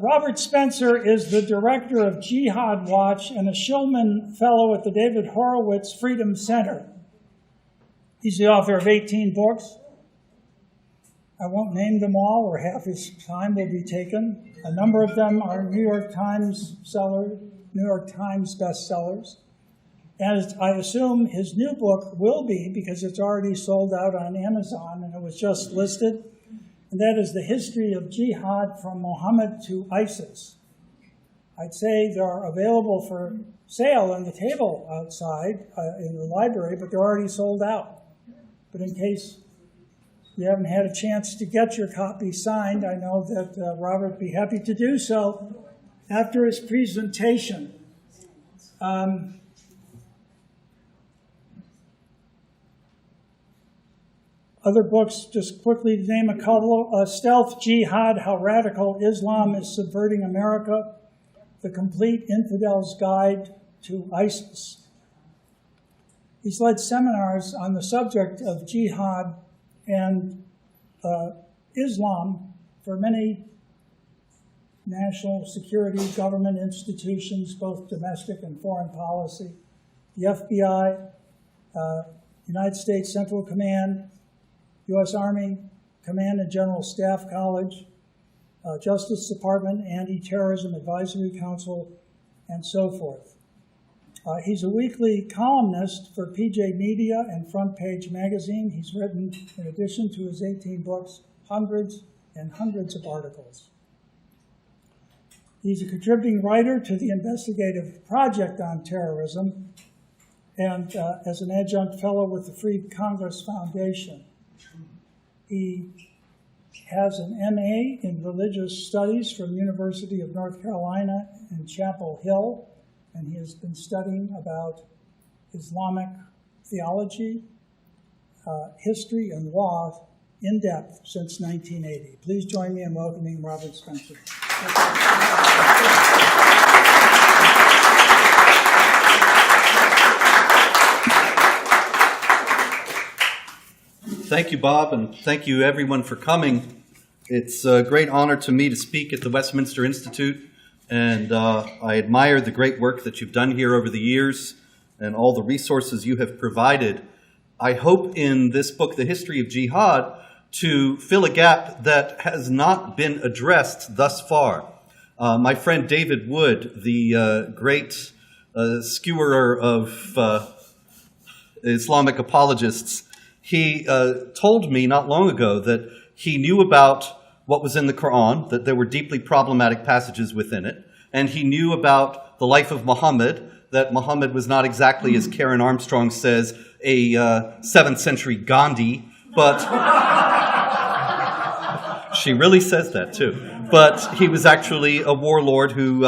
Robert Spencer is the director of Jihad Watch and a Shillman Fellow at the David Horowitz Freedom Center. He's the author of 18 books. I won't name them all, or half his time will be taken. A number of them are New York Times bestsellers. And I assume his new book will be, because it's already sold out on Amazon and it was just listed, and that is The History of Jihad from Muhammad to ISIS. I'd say they're available for sale on the table outside in the library, but they're already sold out. But in case you haven't had a chance to get your copy signed, I know that Robert would be happy to do so after his presentation. Other books, just quickly to name a couple, Stealth Jihad, How Radical Islam is Subverting America, The Complete Infidel's Guide to ISIS. He's led seminars on the subject of jihad and Islam for many national security government institutions, both domestic and foreign policy, the FBI, United States Central Command, U.S. Army Command and General Staff College, Justice Department, Anti-Terrorism Advisory Council, and so forth. He's a weekly columnist for PJ Media and Front Page Magazine. He's written, in addition to his 18 books, hundreds and hundreds of articles. He's a contributing writer to the Investigative Project on Terrorism and as an adjunct fellow with the Free Congress Foundation. He has an MA in Religious Studies from University of North Carolina in Chapel Hill, and he has been studying about Islamic theology, history, and law in depth since 1980. Please join me in welcoming Robert Spencer. Thank you, Bob, and thank you, everyone, for coming. It's a great honor to me to speak at the Westminster Institute, and I admire the great work that you've done here over the years and all the resources you have provided. I hope in this book, The History of Jihad, to fill a gap that has not been addressed thus far. My friend David Wood, the great skewerer of Islamic apologists, he told me not long ago that he knew about what was in the Quran, that there were deeply problematic passages within it, and he knew about the life of Muhammad, that Muhammad was not exactly, as Karen Armstrong says, a 7th century Gandhi, but she really says that too. But he was actually a warlord who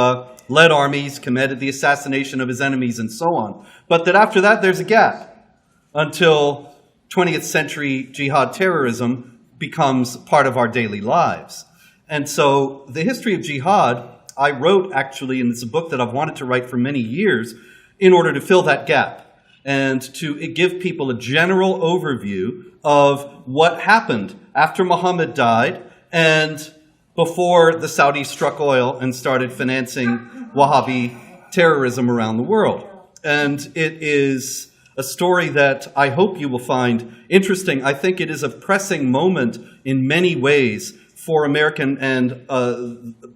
led armies, committed the assassination of his enemies, and so on. But that after that, there's a gap until 20th century jihad terrorism becomes part of our daily lives. And so the history of jihad, I wrote actually, and it's a book that I've wanted to write for many years, in order to fill that gap and to give people a general overview of what happened after Muhammad died and before the Saudis struck oil and started financing Wahhabi terrorism around the world. And it is a story that I hope you will find interesting. I think it is a pressing moment in many ways for American and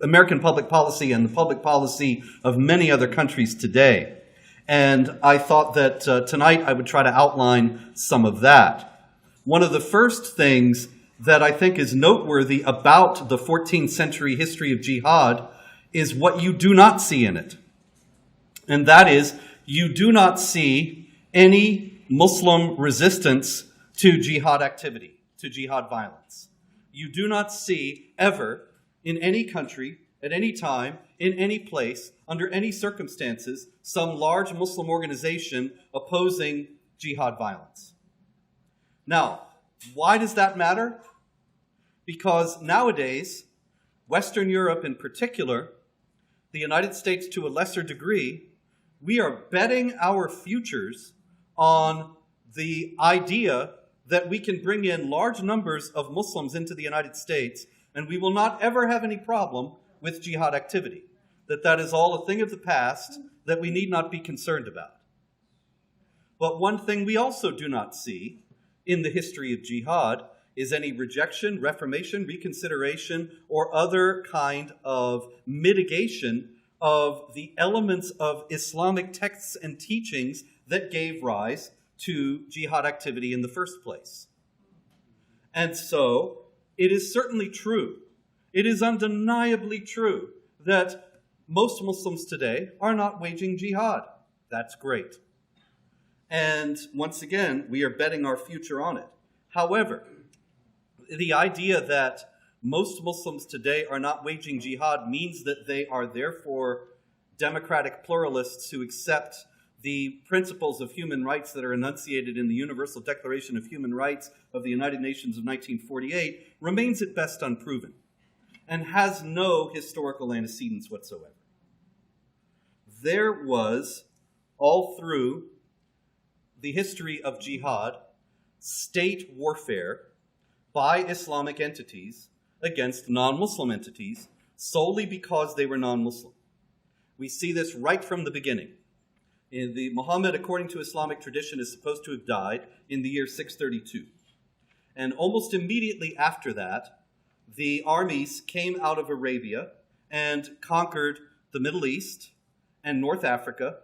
American public policy and the public policy of many other countries today. And I thought that tonight I would try to outline some of that. One of the first things that I think is noteworthy about the 14th century history of jihad is what you do not see in it. And that is, you do not see any Muslim resistance to jihad activity, to jihad violence. You do not see ever in any country, at any time, in any place, under any circumstances, some large Muslim organization opposing jihad violence. Now, why does that matter? Because nowadays, Western Europe in particular, the United States to a lesser degree, we are betting our futures on the idea that we can bring in large numbers of Muslims into the United States, and we will not ever have any problem with jihad activity, that is all a thing of the past that we need not be concerned about. But one thing we also do not see in the history of jihad is any rejection, reformation, reconsideration, or other kind of mitigation of the elements of Islamic texts and teachings that gave rise to jihad activity in the first place. And so, it is certainly true, it is undeniably true that most Muslims today are not waging jihad. That's great. And once again, we are betting our future on it. However, the idea that most Muslims today are not waging jihad means that they are therefore democratic pluralists who accept the principles of human rights that are enunciated in the Universal Declaration of Human Rights of the United Nations of 1948 remains at best unproven and has no historical antecedents whatsoever. There was, all through the history of jihad, state warfare by Islamic entities against non-Muslim entities solely because they were non-Muslim. We see this right from the beginning. Muhammad, according to Islamic tradition, is supposed to have died in the year 632. And almost immediately after that, the armies came out of Arabia and conquered the Middle East and North Africa.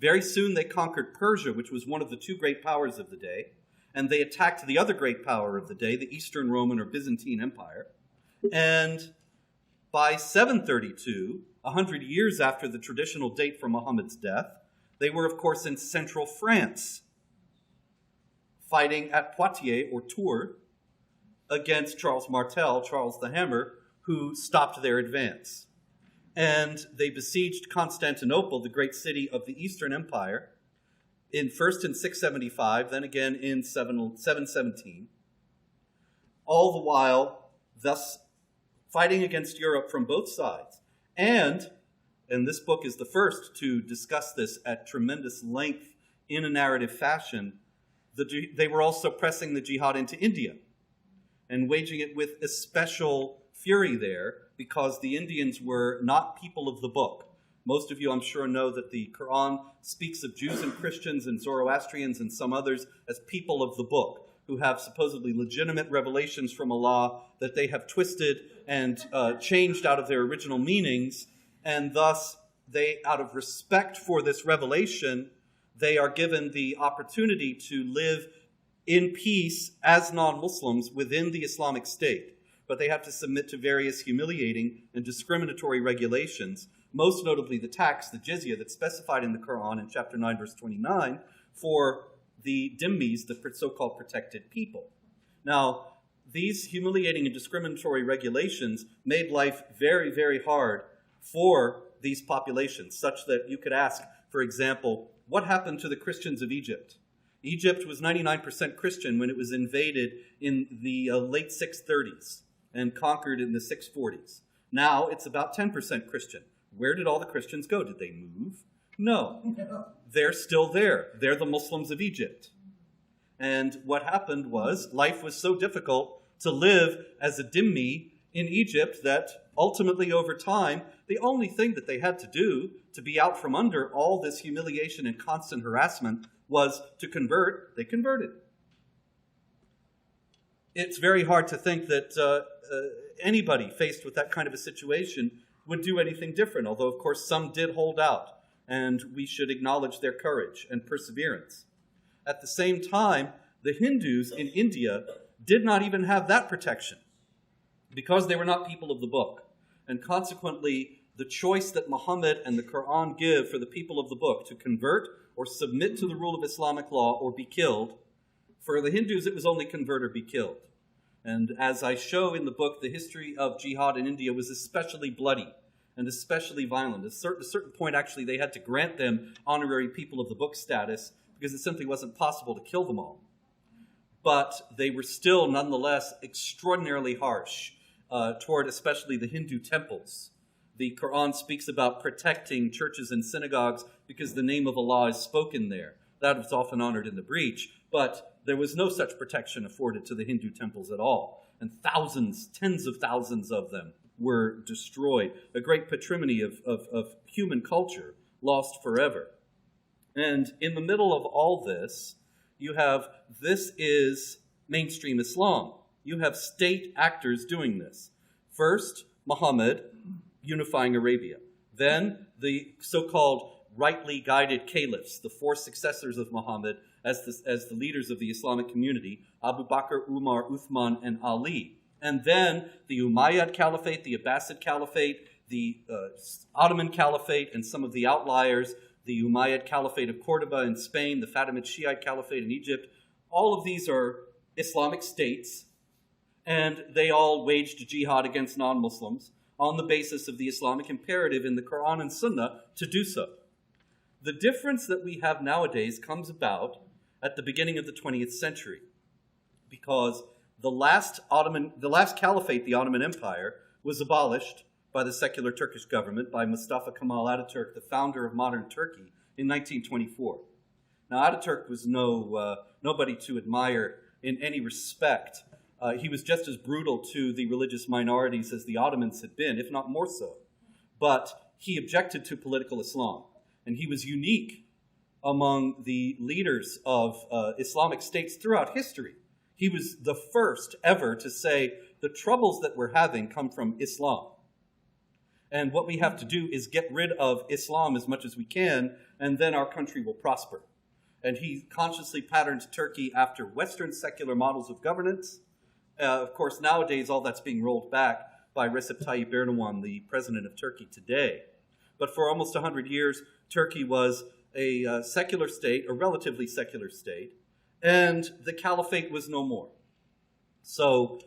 Very soon they conquered Persia, which was one of the two great powers of the day, and they attacked the other great power of the day, the Eastern Roman or Byzantine Empire. And by 732, 100 years after the traditional date for Muhammad's death, they were, of course, in central France, fighting at Poitiers or Tours against Charles Martel, Charles the Hammer, who stopped their advance. And they besieged Constantinople, the great city of the Eastern Empire, first in 675, then again in 717, all the while thus fighting against Europe from both sides. And this book is the first to discuss this at tremendous length in a narrative fashion, they were also pressing the jihad into India and waging it with especial fury there because the Indians were not people of the book. Most of you, I'm sure, know that the Quran speaks of Jews and Christians and Zoroastrians and some others as people of the book, who have supposedly legitimate revelations from Allah that they have twisted and changed out of their original meanings, and thus they, out of respect for this revelation, they are given the opportunity to live in peace as non-Muslims within the Islamic State. But they have to submit to various humiliating and discriminatory regulations, most notably the tax, the jizya, that's specified in the Quran in chapter 9, verse 29, for the dhimmis, the so-called protected people. Now, these humiliating and discriminatory regulations made life very, very hard for these populations, such that you could ask, for example, what happened to the Christians of Egypt? Egypt was 99% Christian when it was invaded in the late 630s and conquered in the 640s. Now it's about 10% Christian. Where did all the Christians go? Did they move? No. They're still there. They're the Muslims of Egypt. And what happened was life was so difficult to live as a dhimmi in Egypt that ultimately over time, the only thing that they had to do to be out from under all this humiliation and constant harassment was to convert. They converted. It's very hard to think that anybody faced with that kind of a situation would do anything different, although, of course, some did hold out, and we should acknowledge their courage and perseverance. At the same time, the Hindus in India did not even have that protection because they were not people of the book. And consequently, the choice that Muhammad and the Quran give for the people of the book to convert or submit to the rule of Islamic law or be killed, for the Hindus it was only convert or be killed. And as I show in the book, the history of jihad in India was especially bloody and especially violent. At a certain point, actually, they had to grant them honorary people of the book status because it simply wasn't possible to kill them all. But they were still, nonetheless, extraordinarily harsh toward especially the Hindu temples. The Quran speaks about protecting churches and synagogues because the name of Allah is spoken there. That is often honored in the breach, but there was no such protection afforded to the Hindu temples at all. And thousands, tens of thousands of them were destroyed, a great patrimony of human culture lost forever. And in the middle of all this, you have, this is mainstream Islam. You have state actors doing this. First, Muhammad unifying Arabia. Then the so-called rightly guided caliphs, the four successors of Muhammad as the leaders of the Islamic community, Abu Bakr, Umar, Uthman, and Ali. And then the Umayyad Caliphate, the Abbasid Caliphate, the Ottoman Caliphate, and some of the outliers, the Umayyad Caliphate of Cordoba in Spain, the Fatimid Shiite Caliphate in Egypt. All of these are Islamic states, and they all waged jihad against non-Muslims on the basis of the Islamic imperative in the Quran and Sunnah to do so. The difference that we have nowadays comes about at the beginning of the 20th century, because the last caliphate, the Ottoman Empire, was abolished by the secular Turkish government, by Mustafa Kemal Ataturk, the founder of modern Turkey, in 1924. Now, Ataturk was nobody to admire in any respect. He was just as brutal to the religious minorities as the Ottomans had been, if not more so. But he objected to political Islam, and he was unique among the leaders of Islamic states throughout history. He was the first ever to say, the troubles that we're having come from Islam. And what we have to do is get rid of Islam as much as we can, and then our country will prosper. And he consciously patterned Turkey after Western secular models of governance. Of course, nowadays, all that's being rolled back by Recep Tayyip Erdogan, the president of Turkey today. But for almost 100 years, Turkey was a secular state, a relatively secular state, and the caliphate was no more. So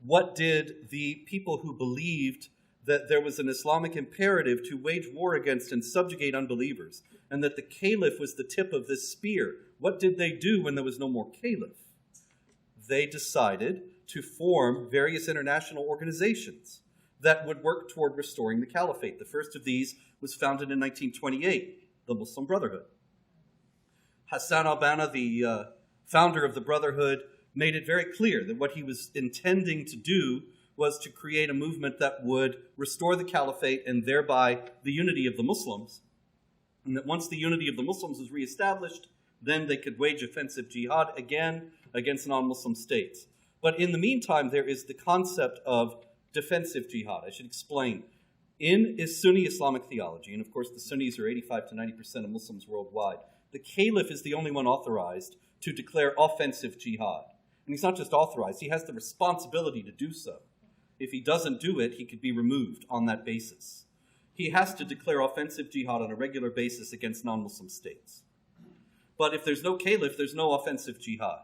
what did the people who believed that there was an Islamic imperative to wage war against and subjugate unbelievers, and that the caliph was the tip of this spear, what did they do when there was no more caliph? They decided to form various international organizations that would work toward restoring the caliphate. The first of these was founded in 1928, the Muslim Brotherhood. Hassan al-Banna, the founder of the Brotherhood, made it very clear that what he was intending to do was to create a movement that would restore the caliphate and thereby the unity of the Muslims. And that once the unity of the Muslims was reestablished, then they could wage offensive jihad again against non-Muslim states. But in the meantime, there is the concept of defensive jihad. I should explain. In Sunni Islamic theology, and of course the Sunnis are 85 to 90% of Muslims worldwide, the caliph is the only one authorized to declare offensive jihad. And he's not just authorized, he has the responsibility to do so. If he doesn't do it, he could be removed on that basis. He has to declare offensive jihad on a regular basis against non-Muslim states. But if there's no caliph, there's no offensive jihad.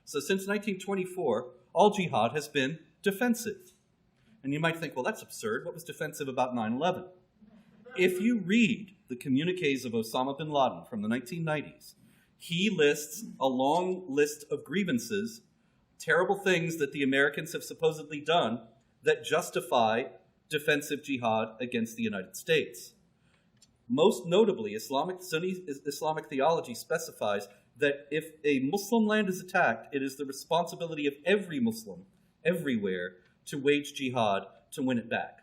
So since 1924, all jihad has been defensive. And you might think, well, that's absurd. What was defensive about 9/11? If you read the communiques of Osama bin Laden from the 1990s, he lists a long list of grievances, terrible things that the Americans have supposedly done that justify defensive jihad against the United States. Most notably, Sunni Islamic theology specifies that if a Muslim land is attacked, it is the responsibility of every Muslim, everywhere, to wage jihad to win it back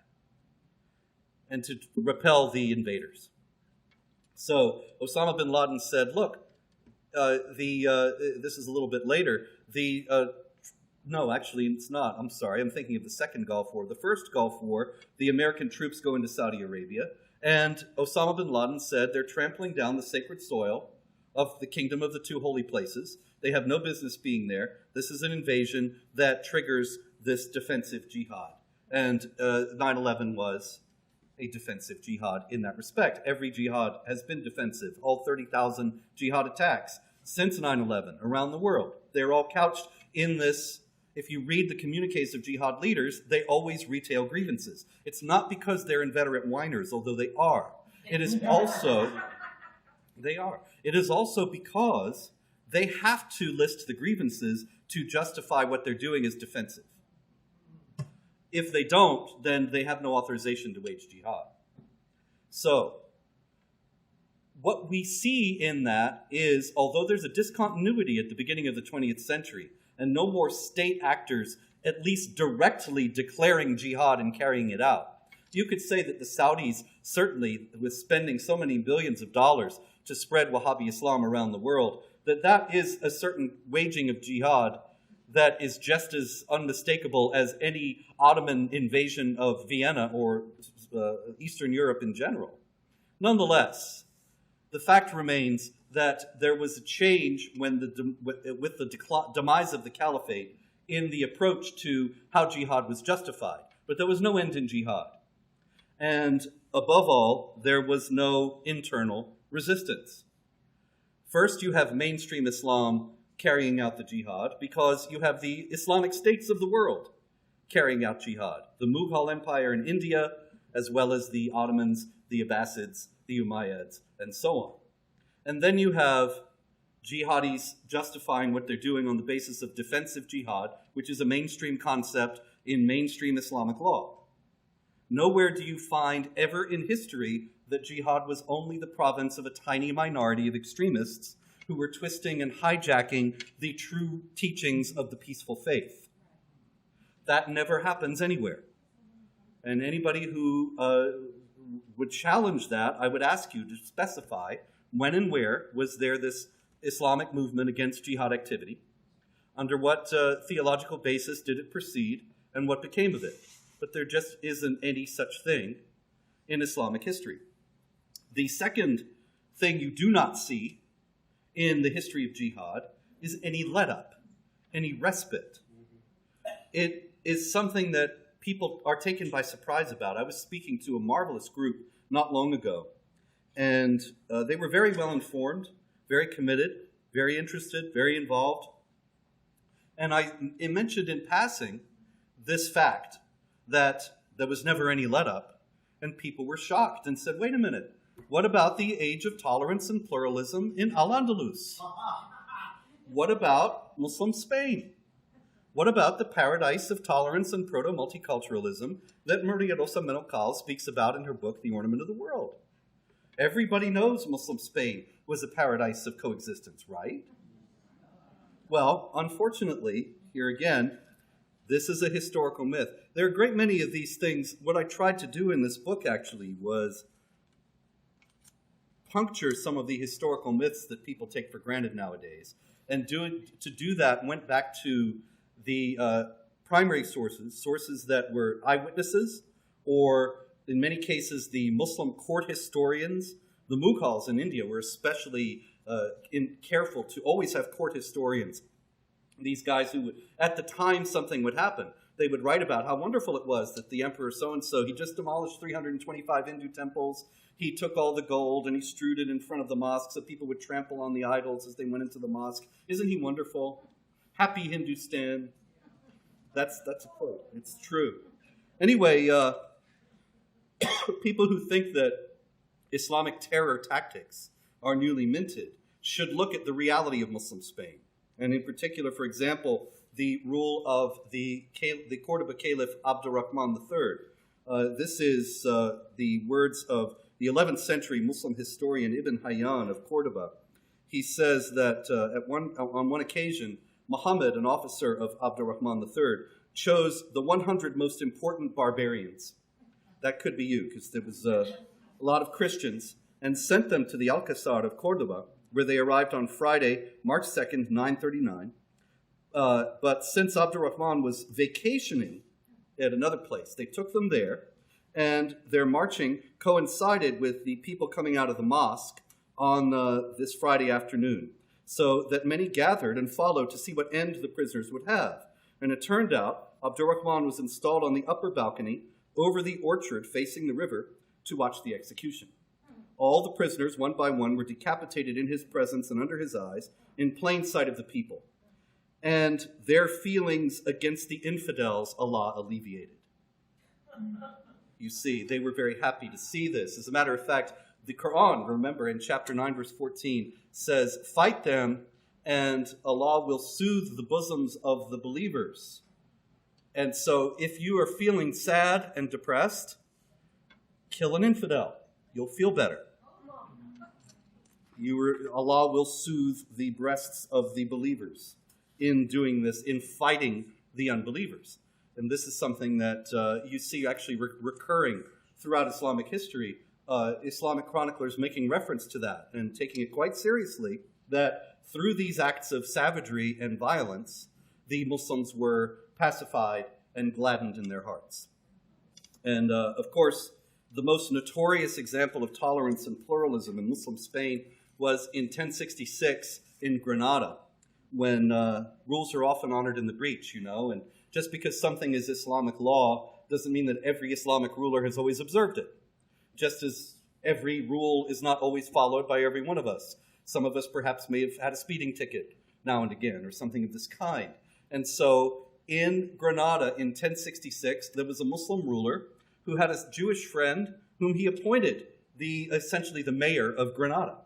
and to repel the invaders. So Osama bin Laden said, look, this is a little bit later, no, actually, it's not. I'm sorry. I'm thinking of the second Gulf War. The first Gulf War, the American troops go into Saudi Arabia, and Osama bin Laden said they're trampling down the sacred soil of the kingdom of the two holy places. They have no business being there. This is an invasion that triggers this defensive jihad. And 9/11 was a defensive jihad in that respect. Every jihad has been defensive. All 30,000 jihad attacks since 9/11 around the world. They're all couched in this. If you read the communiques of jihad leaders, they always retail grievances. It's not because they're inveterate whiners, although they are. It is also, It is also because they have to list the grievances to justify what they're doing as defensive. If they don't, then they have no authorization to wage jihad. So, what we see in that is, although there's a discontinuity at the beginning of the 20th century, and no more state actors at least directly declaring jihad and carrying it out. You could say that the Saudis, certainly with spending so many billions of dollars to spread Wahhabi Islam around the world, that is a certain waging of jihad that is just as unmistakable as any Ottoman invasion of Vienna or Eastern Europe in general. Nonetheless, the fact remains that there was a change with the demise of the caliphate in the approach to how jihad was justified. But there was no end in jihad. And above all, there was no internal resistance. First, you have mainstream Islam carrying out the jihad because you have the Islamic states of the world carrying out jihad. The Mughal Empire in India, as well as the Ottomans, the Abbasids, the Umayyads, and so on. And then you have jihadis justifying what they're doing on the basis of defensive jihad, which is a mainstream concept in mainstream Islamic law. Nowhere do you find ever in history that jihad was only the province of a tiny minority of extremists who were twisting and hijacking the true teachings of the peaceful faith. That never happens anywhere. And anybody who would challenge that, I would ask you to specify when and where was there this Islamic movement against jihad activity, under what theological basis did it proceed, and what became of it. But there just isn't any such thing in Islamic history. The second thing you do not see in the history of jihad is any let-up, any respite. It is something that people are taken by surprise about. I was speaking to a marvelous group not long ago, and they were very well informed, very committed, very interested, very involved. And I mentioned in passing this fact, that there was never any let-up, and people were shocked and said, wait a minute, what about the age of tolerance and pluralism in Al-Andalus? What about Muslim Spain? What about the paradise of tolerance and proto-multiculturalism that Maria Rosa Menoncal speaks about in her book, The Ornament of the World? Everybody knows Muslim Spain was a paradise of coexistence, right? Well, unfortunately, here again, this is a historical myth. There are a great many of these things. What I tried to do in this book, actually, was puncture some of the historical myths that people take for granted nowadays. And to do that, went back to the primary sources that were eyewitnesses, or in many cases, the Muslim court historians. The Mughals in India were especially careful to always have court historians. These guys who would, at the time something would happen, they would write about how wonderful it was that the emperor so-and-so, he just demolished 325 Hindu temples, he took all the gold and he strewed it in front of the mosque so people would trample on the idols as they went into the mosque. Isn't he wonderful? Happy Hindustan. That's a quote. It's true. Anyway, people who think that Islamic terror tactics are newly minted should look at the reality of Muslim Spain. And in particular, for example, the rule of the Cordoba Caliph Abdurrahman III. This is the words of the 11th century Muslim historian Ibn Hayyan of Cordoba. He says that on one occasion, Muhammad, an officer of Abdurrahman III, chose the 100 most important barbarians. That could be you, because there was a lot of Christians, and sent them to the Alcazar of Cordoba, where they arrived on Friday, March 2nd, 939. But since Abdurrahman was vacationing at another place, they took them there, and their marching coincided with the people coming out of the mosque on this Friday afternoon, so that many gathered and followed to see what end the prisoners would have. And it turned out Abdurrahman was installed on the upper balcony over the orchard facing the river to watch the execution. All the prisoners, one by one, were decapitated in his presence and under his eyes, in plain sight of the people. And their feelings against the infidels, Allah alleviated. You see, they were very happy to see this. As a matter of fact, the Quran, remember, in chapter 9, verse 14, says, fight them, and Allah will soothe the bosoms of the believers. And so, if you are feeling sad and depressed, kill an infidel. You'll feel better. Allah will soothe the breasts of the believers in doing this, in fighting the unbelievers. And this is something that you see actually recurring throughout Islamic history. Islamic chroniclers making reference to that and taking it quite seriously, that through these acts of savagery and violence, the Muslims were pacified and gladdened in their hearts. And of course, the most notorious example of tolerance and pluralism in Muslim Spain was in 1066 in Granada, when rules are often honored in the breach, and just because something is Islamic law doesn't mean that every Islamic ruler has always observed it. Just as every rule is not always followed by every one of us. Some of us perhaps may have had a speeding ticket now and again or something of this kind. And so in Granada in 1066, there was a Muslim ruler who had a Jewish friend whom he appointed essentially the mayor of Granada.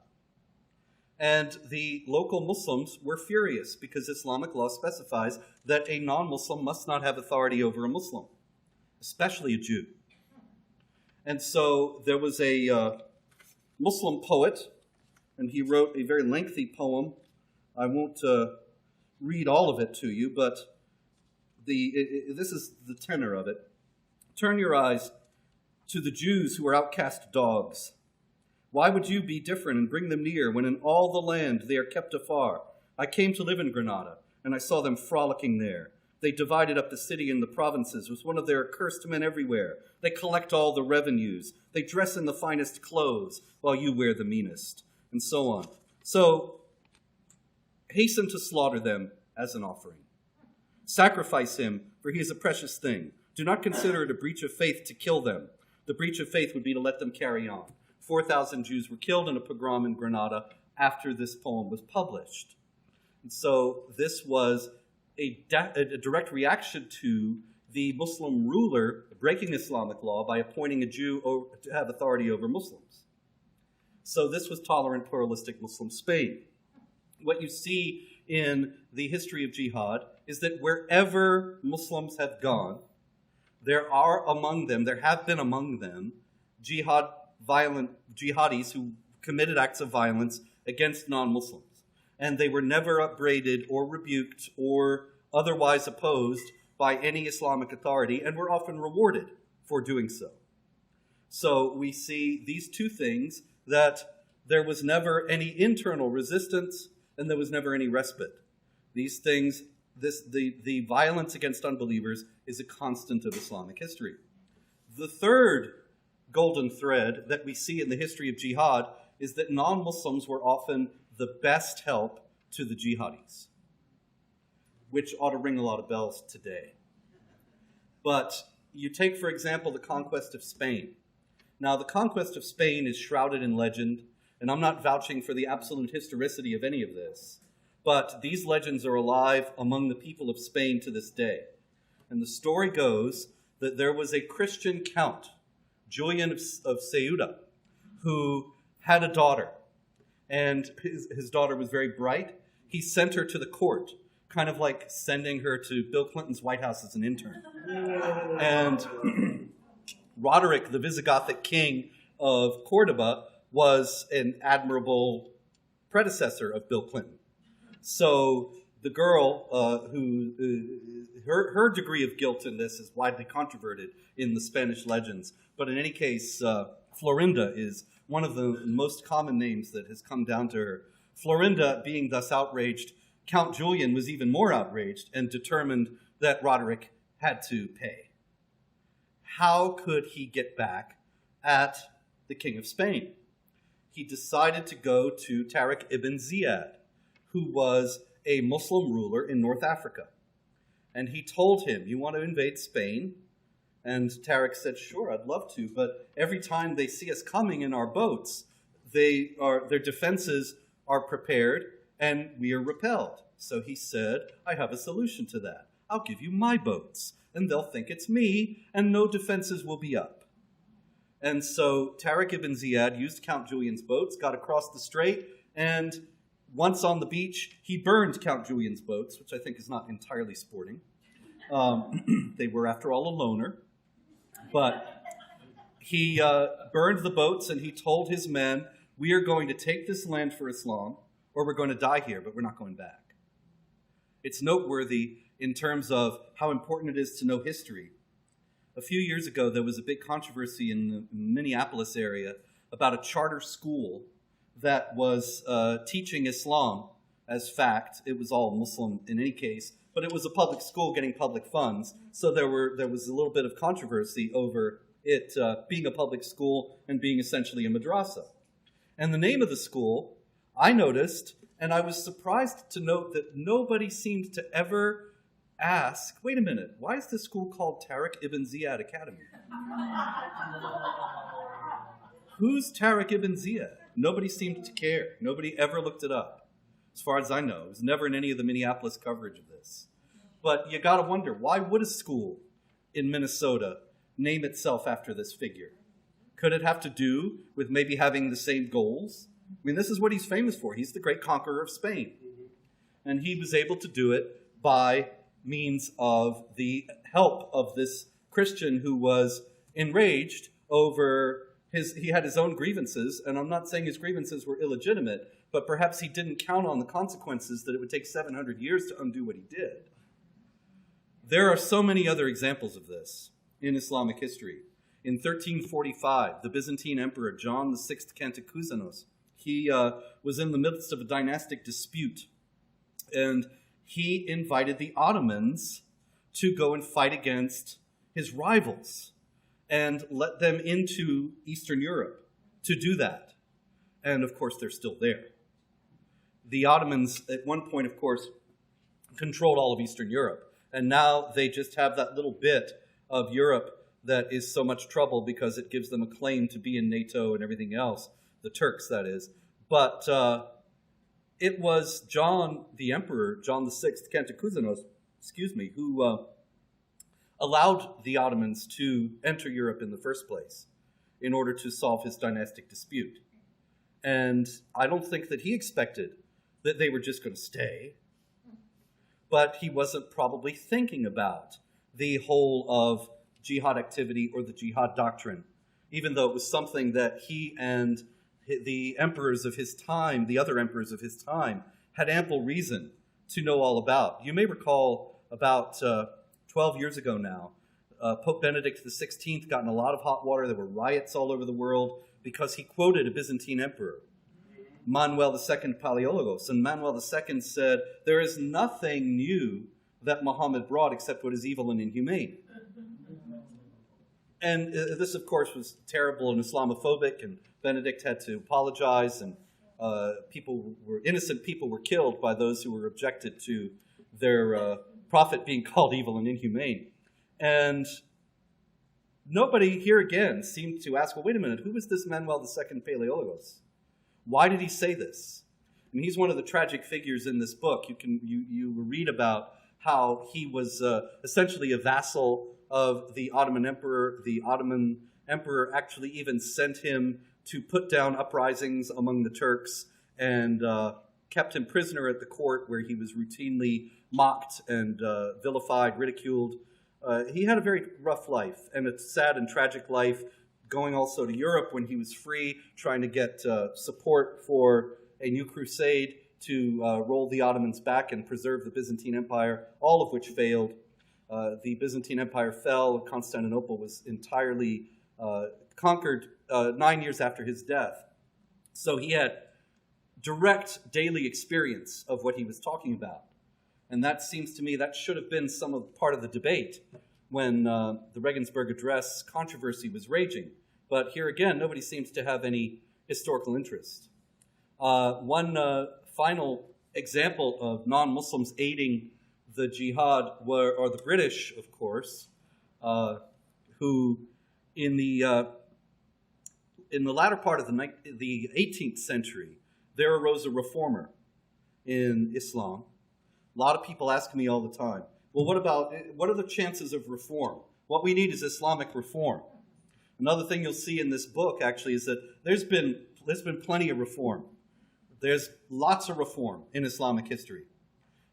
And the local Muslims were furious because Islamic law specifies that a non-Muslim must not have authority over a Muslim, especially a Jew. And so there was a Muslim poet, and he wrote a very lengthy poem. I won't read all of it to you, but this is the tenor of it. Turn your eyes to the Jews who are outcast dogs. Why would you be different and bring them near when in all the land they are kept afar? I came to live in Granada, and I saw them frolicking there. They divided up the city and the provinces with one of their accursed men everywhere. They collect all the revenues. They dress in the finest clothes while you wear the meanest, and so on. So hasten to slaughter them as an offering. Sacrifice him, for he is a precious thing. Do not consider it a breach of faith to kill them. The breach of faith would be to let them carry on. 4,000 Jews were killed in a pogrom in Granada after this poem was published. And so this was a direct reaction to the Muslim ruler breaking Islamic law by appointing a Jew to have authority over Muslims. So this was tolerant, pluralistic Muslim Spain. What you see in the history of jihad is that wherever Muslims have gone, there have been among them violent jihadis who committed acts of violence against non-Muslims. And they were never upbraided or rebuked or otherwise opposed by any Islamic authority and were often rewarded for doing so. So we see these two things, that there was never any internal resistance and there was never any respite. These things, the violence against unbelievers is a constant of Islamic history. The third golden thread that we see in the history of jihad is that non-Muslims were often the best help to the jihadis, which ought to ring a lot of bells today. But you take, for example, the conquest of Spain. Now, the conquest of Spain is shrouded in legend, and I'm not vouching for the absolute historicity of any of this, but these legends are alive among the people of Spain to this day. And the story goes that there was a Christian count, Julian of Ceuta, who had a daughter, and his daughter was very bright. He sent her to the court, kind of like sending her to Bill Clinton's White House as an intern. And Roderick, the Visigothic king of Cordoba, was an admirable predecessor of Bill Clinton. So the girl, her degree of guilt in this is widely controverted in the Spanish legends. But in any case, Florinda is one of the most common names that has come down to her. Florinda, being thus outraged, Count Julian was even more outraged and determined that Roderick had to pay. How could he get back at the King of Spain? He decided to go to Tariq ibn Ziyad, who was a Muslim ruler in North Africa. And he told him, "You want to invade Spain?" And Tariq said, "Sure, I'd love to, but every time they see us coming in our boats, their defenses are prepared and we are repelled." So he said, "I have a solution to that. I'll give you my boats, and they'll think it's me, and no defenses will be up." And so Tariq ibn Ziyad used Count Julian's boats, got across the strait, and once on the beach, he burned Count Julian's boats, which I think is not entirely sporting. They were, after all, a loner. But he burned the boats, and he told his men, "We are going to take this land for Islam, or we're going to die here, but we're not going back." It's noteworthy in terms of how important it is to know history. A few years ago, there was a big controversy in the Minneapolis area about a charter school that was teaching Islam as fact. It was all Muslim in any case, but it was a public school getting public funds. So there was a little bit of controversy over it being a public school and being essentially a madrasa. And the name of the school, I noticed, and I was surprised to note that nobody seemed to ever ask, wait a minute, why is this school called Tariq ibn Ziyad Academy? Who's Tariq ibn Ziyad? Nobody seemed to care. Nobody ever looked it up. As far as I know, it was never in any of the Minneapolis coverage of this. But you got to wonder, why would a school in Minnesota name itself after this figure? Could it have to do with maybe having the same goals? I mean, this is what he's famous for. He's the great conqueror of Spain. And he was able to do it by means of the help of this Christian who was enraged over he had his own grievances, and I'm not saying his grievances were illegitimate, but perhaps he didn't count on the consequences that it would take 700 years to undo what he did. There are so many other examples of this in Islamic history. In 1345, the Byzantine Emperor John VI Cantacuzanos, he was in the midst of a dynastic dispute, and he invited the Ottomans to go and fight against his rivals and let them into Eastern Europe to do that. And of course, they're still there. The Ottomans, at one point, of course, controlled all of Eastern Europe. And now they just have that little bit of Europe that is so much trouble because it gives them a claim to be in NATO and everything else. The Turks, that is. But it was John, the Emperor, John VI Cantacuzanos, who allowed the Ottomans to enter Europe in the first place in order to solve his dynastic dispute. And I don't think that he expected that they were just going to stay, but he wasn't probably thinking about the whole of jihad activity or the jihad doctrine, even though it was something that he and the emperors of his time, the other emperors of his time, had ample reason to know all about. You may recall about 12 years ago now, Pope Benedict XVI got in a lot of hot water. There were riots all over the world because he quoted a Byzantine emperor, Manuel II Palaeologos. And Manuel II said, there is nothing new that Muhammad brought except what is evil and inhumane. And this, of course, was terrible and Islamophobic, and Benedict had to apologize, and innocent people were killed by those who were objected to their prophet being called evil and inhumane. And nobody here again seemed to ask, well, wait a minute, who was this Manuel II Palaeologos? Why did he say this? And he's one of the tragic figures in this book. You read about how he was essentially a vassal of the Ottoman emperor. The Ottoman emperor actually even sent him to put down uprisings among the Turks and kept him prisoner at the court, where he was routinely mocked and vilified, ridiculed. He had a very rough life, and a sad and tragic life, going also to Europe when he was free, trying to get support for a new crusade to roll the Ottomans back and preserve the Byzantine Empire, all of which failed. The Byzantine Empire fell. Constantinople was entirely conquered 9 years after his death. So he had direct daily experience of what he was talking about. And that seems to me that should have been part of the debate when the Regensburg Address controversy was raging. But here again, nobody seems to have any historical interest. One final example of non-Muslims aiding the jihad are the British, of course, who in the latter part of the 18th century, there arose a reformer in Islam. A lot of people ask me all the time, well, what are the chances of reform? What we need is Islamic reform. Another thing you'll see in this book, actually, is that there's been plenty of reform. There's lots of reform in Islamic history.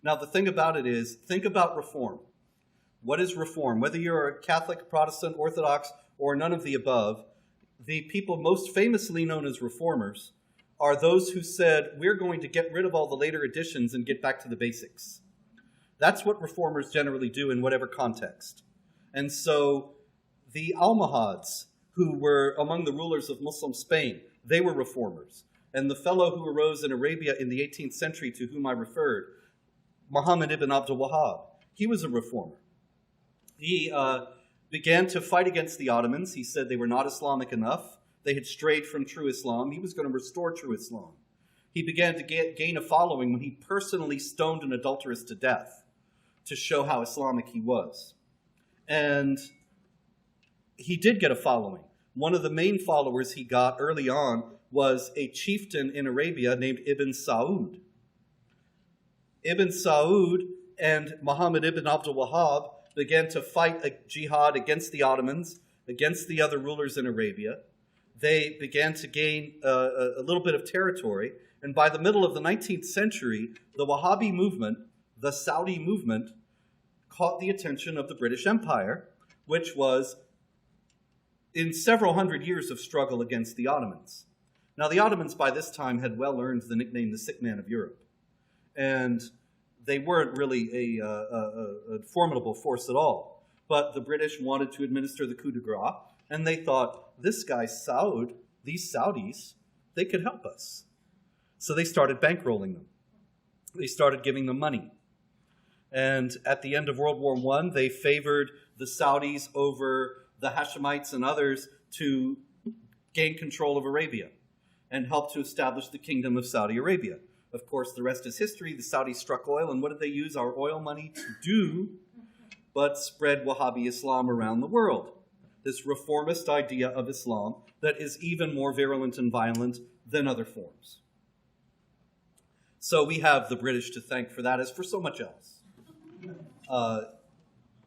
Now, the thing about it is, think about reform. What is reform? Whether you're a Catholic, Protestant, Orthodox, or none of the above, the people most famously known as reformers are those who said, we're going to get rid of all the later additions and get back to the basics. That's what reformers generally do in whatever context. And so the Almohads, who were among the rulers of Muslim Spain, they were reformers. And the fellow who arose in Arabia in the 18th century to whom I referred, Muhammad ibn Abdul Wahhab, he was a reformer. He began to fight against the Ottomans. He said they were not Islamic enough. They had strayed from true Islam. He was going to restore true Islam. He began to gain a following when he personally stoned an adulteress to death to show how Islamic he was. And he did get a following. One of the main followers he got early on was a chieftain in Arabia named Ibn Saud. Ibn Saud and Muhammad ibn Abdul Wahhab began to fight a jihad against the Ottomans, against the other rulers in Arabia. They began to gain a little bit of territory. And by the middle of the 19th century, the Wahhabi movement, the Saudi movement, caught the attention of the British Empire, which was in several hundred years of struggle against the Ottomans. Now, the Ottomans by this time had well earned the nickname the sick man of Europe. And they weren't really a formidable force at all. But the British wanted to administer the coup de grace, and they thought, this guy Saud, these Saudis, they could help us. So they started bankrolling them. They started giving them money. And at the end of World War I, they favored the Saudis over the Hashemites and others to gain control of Arabia and help to establish the Kingdom of Saudi Arabia. Of course, the rest is history. The Saudis struck oil, and what did they use our oil money to do but spread Wahhabi Islam around the world? This reformist idea of Islam that is even more virulent and violent than other forms. So we have the British to thank for that, as for so much else.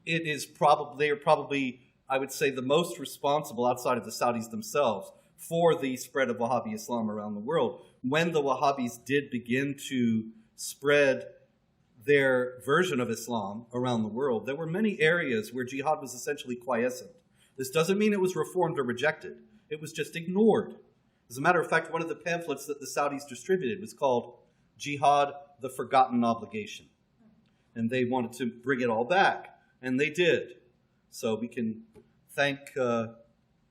They are probably, I would say, the most responsible outside of the Saudis themselves for the spread of Wahhabi Islam around the world. When the Wahhabis did begin to spread their version of Islam around the world, there were many areas where jihad was essentially quiescent. This doesn't mean it was reformed or rejected. It was just ignored. As a matter of fact, one of the pamphlets that the Saudis distributed was called Jihad, the Forgotten Obligation. And they wanted to bring it all back, and they did. So we can thank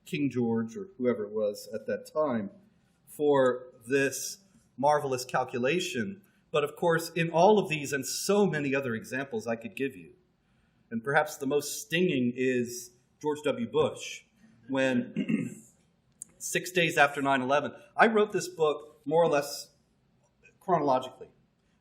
King George, or whoever it was at that time, for this marvelous calculation. But of course, in all of these and so many other examples I could give you, and perhaps the most stinging is George W. Bush, when 6 days after 9/11, I wrote this book more or less chronologically.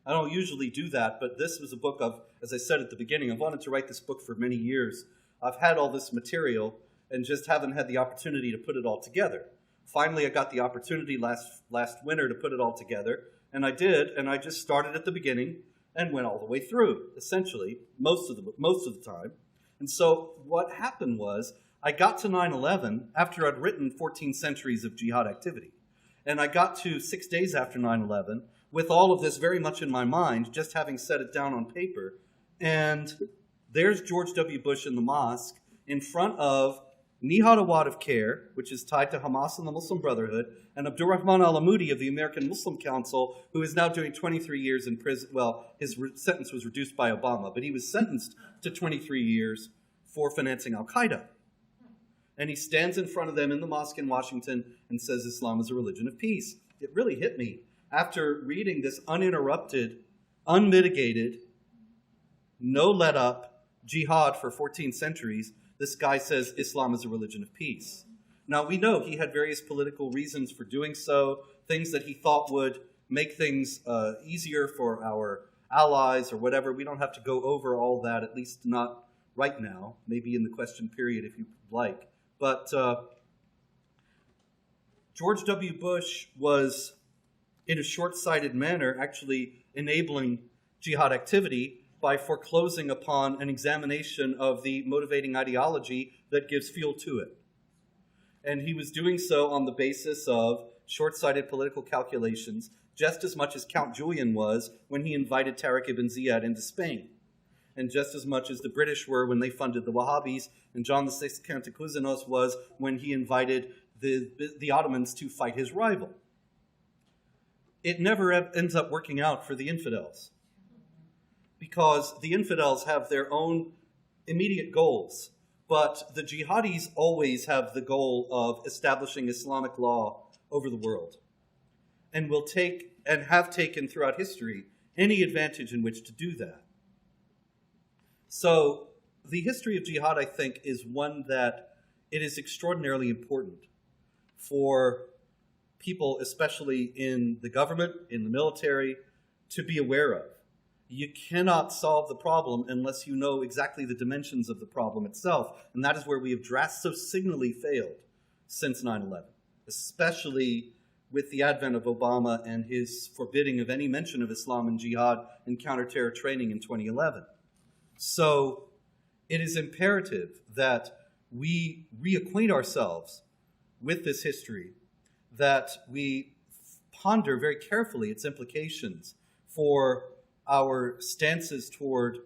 I don't usually do that, but this was a book of, as I said at the beginning, I've wanted to write this book for many years. I've had all this material and just haven't had the opportunity to put it all together. Finally, I got the opportunity last winter to put it all together, and I did, and I just started at the beginning and went all the way through, essentially, most of the time. And so what happened was, I got to 9/11 after I'd written 14 centuries of jihad activity. And I got to 6 days after 9/11 with all of this very much in my mind, just having set it down on paper. And there's George W. Bush in the mosque in front of Nihad Awad of CARE, which is tied to Hamas and the Muslim Brotherhood, and Abdurrahman al-Amoudi of the American Muslim Council, who is now doing 23 years in prison. Well, his sentence was reduced by Obama, but he was sentenced to 23 years for financing al-Qaeda. And he stands in front of them in the mosque in Washington and says Islam is a religion of peace. It really hit me. After reading this uninterrupted, unmitigated, no let-up jihad for 14 centuries, this guy says Islam is a religion of peace. Now, we know he had various political reasons for doing so, things that he thought would make things easier for our allies or whatever. We don't have to go over all that, at least not right now, maybe in the question period if you like. But George W. Bush was, in a short-sighted manner, actually enabling jihad activity by foreclosing upon an examination of the motivating ideology that gives fuel to it. And he was doing so on the basis of short-sighted political calculations, just as much as Count Julian was when he invited Tariq ibn Ziyad into Spain, and just as much as the British were when they funded the Wahhabis, and John VI Cantacuzene was when he invited the Ottomans to fight his rival. It never ends up working out for the infidels, because the infidels have their own immediate goals, but the jihadis always have the goal of establishing Islamic law over the world, and will take and have taken throughout history any advantage in which to do that. So the history of jihad, I think, is one that it is extraordinarily important for people, especially in the government, in the military, to be aware of. You cannot solve the problem unless you know exactly the dimensions of the problem itself, and that is where we have so signally failed since 9/11, especially with the advent of Obama and his forbidding of any mention of Islam and jihad in counterterror training in 2011. So it is imperative that we reacquaint ourselves with this history, that we ponder very carefully its implications for our stances toward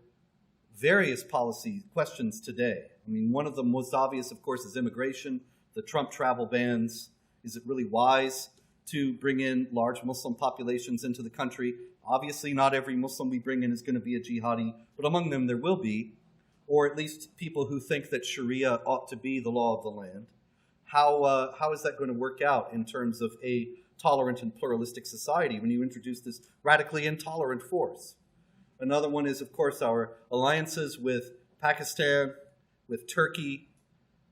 various policy questions today. I mean, one of the most obvious, of course, is immigration, the Trump travel bans. Is it really wise to bring in large Muslim populations into the country? Obviously, not every Muslim we bring in is going to be a jihadi, but among them there will be, or at least people who think that Sharia ought to be the law of the land. How is that going to work out in terms of a tolerant and pluralistic society when you introduce this radically intolerant force? Another one is, of course, our alliances with Pakistan, with Turkey,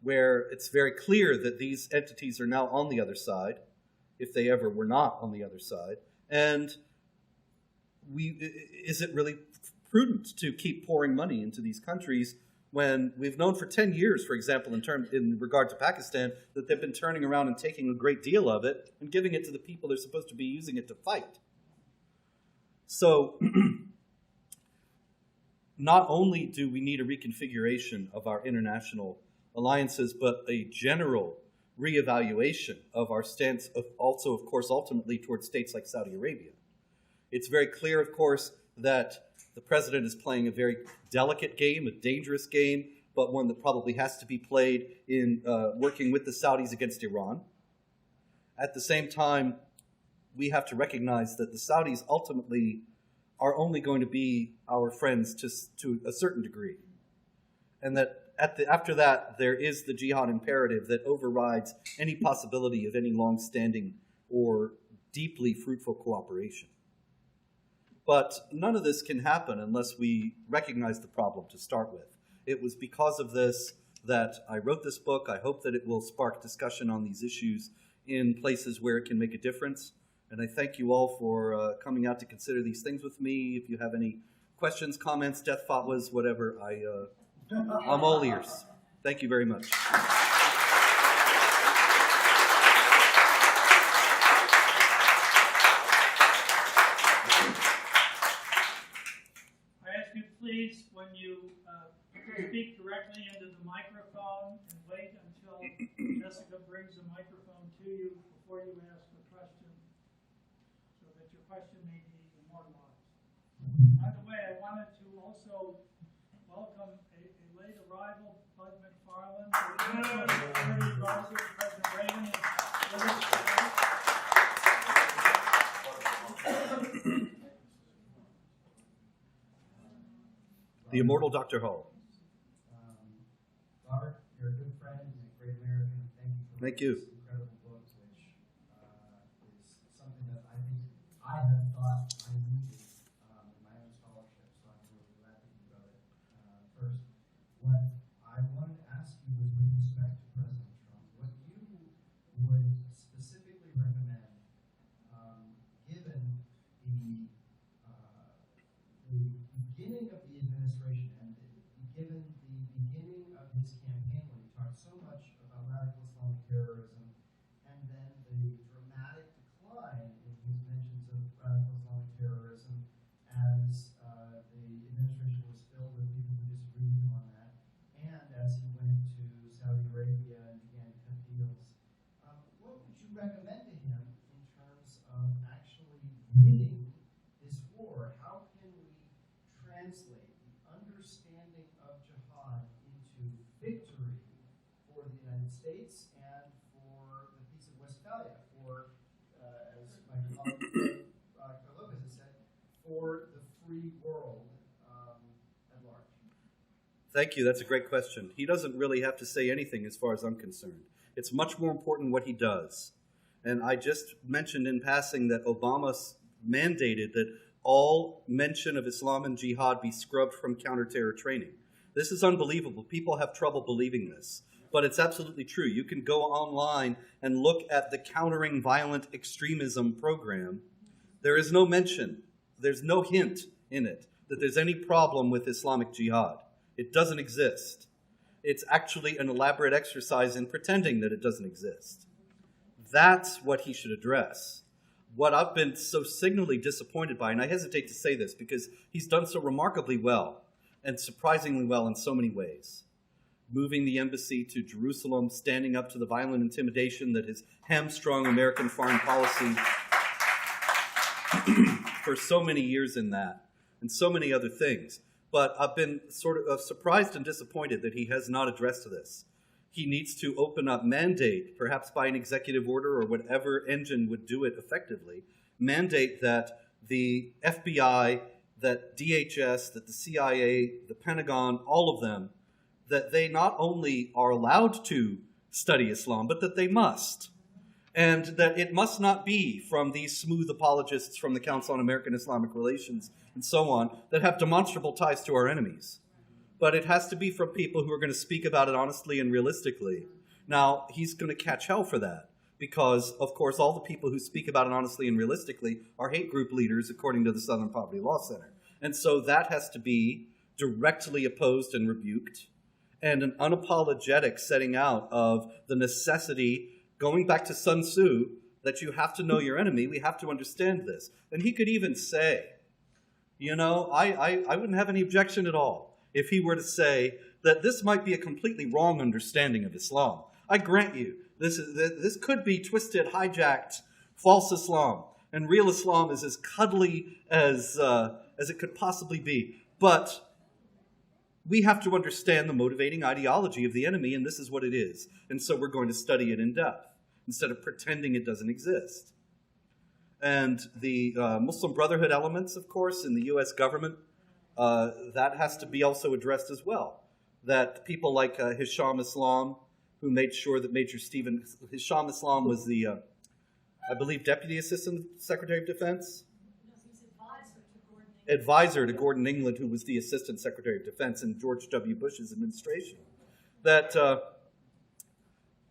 where it's very clear that these entities are now on the other side, if they ever were not on the other side. And is it really prudent to keep pouring money into these countries when we've known for 10 years, for example, in regard to Pakistan, that they've been turning around and taking a great deal of it and giving it to the people they're supposed to be using it to fight? So not only do we need a reconfiguration of our international alliances, but a general reevaluation of our stance, also, of course, ultimately towards states like Saudi Arabia. It's very clear, of course, that the president is playing a very delicate game, a dangerous game, but one that probably has to be played in working with the Saudis against Iran. At the same time, we have to recognize that the Saudis ultimately are only going to be our friends to a certain degree. And that after that, there is the jihad imperative that overrides any possibility of any long-standing or deeply fruitful cooperation. But none of this can happen unless we recognize the problem to start with. It was because of this that I wrote this book. I hope that it will spark discussion on these issues in places where it can make a difference. And I thank you all for coming out to consider these things with me. If you have any questions, comments, death fatwas, whatever, I'm all ears. Thank you very much. Please, when you speak directly into the microphone and wait until Jessica brings the microphone to you before you ask the question, so that your question may be immortalized. By the way, I wanted to also welcome a late arrival, Bud McFarland, Security Advisor to President Reagan. The immortal Dr. Hull. Robert, you're a good friend and a great American. Thank you for this incredible book, which is something that I think I have thought I needed in my own scholarship, so I'm really glad that you wrote it. First, what I wanted to ask you was with respect to President Trump, what you would specifically recommend, given the beginning of the administration ended, given the beginning of his campaign when he talked so much about radical Islamic terrorism, and then the dramatic decline in his mentions of radical Islamic terrorism as the administration was filled with people who disagreed with him on that, and as he went to Saudi Arabia and began to cut deals. What would you recommend to him in terms of actually winning this war? How can we translate the understanding of jihad into victory for the United States and for the Peace of Westphalia, for, as my colleague Lopez has said, for the free world Thank you. That's a great question. He doesn't really have to say anything as far as I'm concerned. It's much more important what he does. And I just mentioned in passing that Obama mandated that all mention of Islam and jihad be scrubbed from counterterror training. This is unbelievable. People have trouble believing this, but it's absolutely true. You can go online and look at the Countering Violent Extremism program. There is no mention, there's no hint in it that there's any problem with Islamic jihad. It doesn't exist. It's actually an elaborate exercise in pretending that it doesn't exist. That's what he should address. What I've been so signally disappointed by, and I hesitate to say this because he's done so remarkably well and surprisingly well in so many ways. Moving the embassy to Jerusalem, standing up to the violent intimidation that has hamstrung American foreign policy for so many years in that, and so many other things. But I've been sort of surprised and disappointed that he has not addressed this. He needs to open up, mandate, perhaps by an executive order or whatever engine would do it effectively, mandate that the FBI, that DHS, that the CIA, the Pentagon, all of them, that they not only are allowed to study Islam, but that they must. And that it must not be from these smooth apologists from the Council on American Islamic Relations and so on that have demonstrable ties to our enemies. But it has to be from people who are going to speak about it honestly and realistically. Now, he's going to catch hell for that because, of course, all the people who speak about it honestly and realistically are hate group leaders according to the Southern Poverty Law Center. And so that has to be directly opposed and rebuked, and an unapologetic setting out of the necessity, going back to Sun Tzu, that you have to know your enemy. We have to understand this. And he could even say, you know, I wouldn't have any objection at all if he were to say that this might be a completely wrong understanding of Islam. I grant you, this could be twisted, hijacked, false Islam, and real Islam is as cuddly as it could possibly be. But we have to understand the motivating ideology of the enemy, and this is what it is. And so we're going to study it in depth instead of pretending it doesn't exist. And the Muslim Brotherhood elements, of course, in the U.S. government, that has to be also addressed as well. That people like Hisham Islam, who made sure that Major Stephen, Hisham Islam was the, I believe, Deputy Assistant Secretary of Defense? Advisor to Gordon England, who was the Assistant Secretary of Defense in George W. Bush's administration. That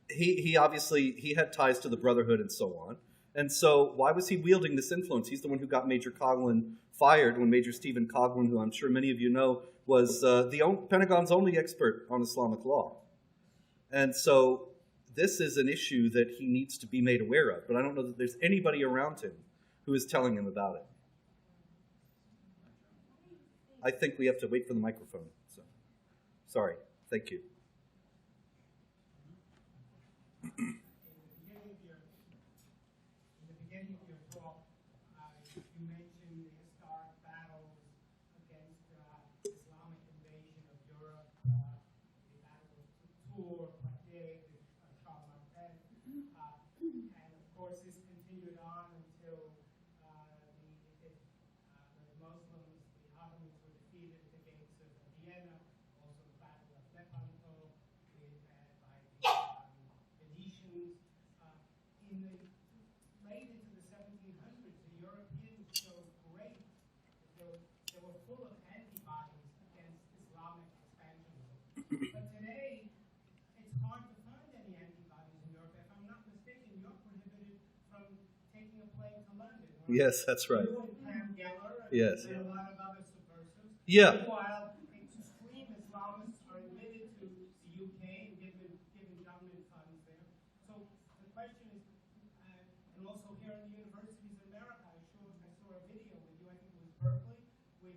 he obviously, he had ties to the Brotherhood and so on. And so why was he wielding this influence? He's the one who got Major Coughlin fired when Major Stephen Coughlin, who I'm sure many of you know, was the Pentagon's only expert on Islamic law. And so this is an issue that he needs to be made aware of, but I don't know that there's anybody around him who is telling him about it. I think we have to wait for the microphone. So, sorry. Thank you. Yes, that's right. Yes. Yeah. Meanwhile, extreme Islamists are admitted to the UK and given government funds there. So the question is, and also here in the universities in America, I saw a video with you, I think it was Berkeley, where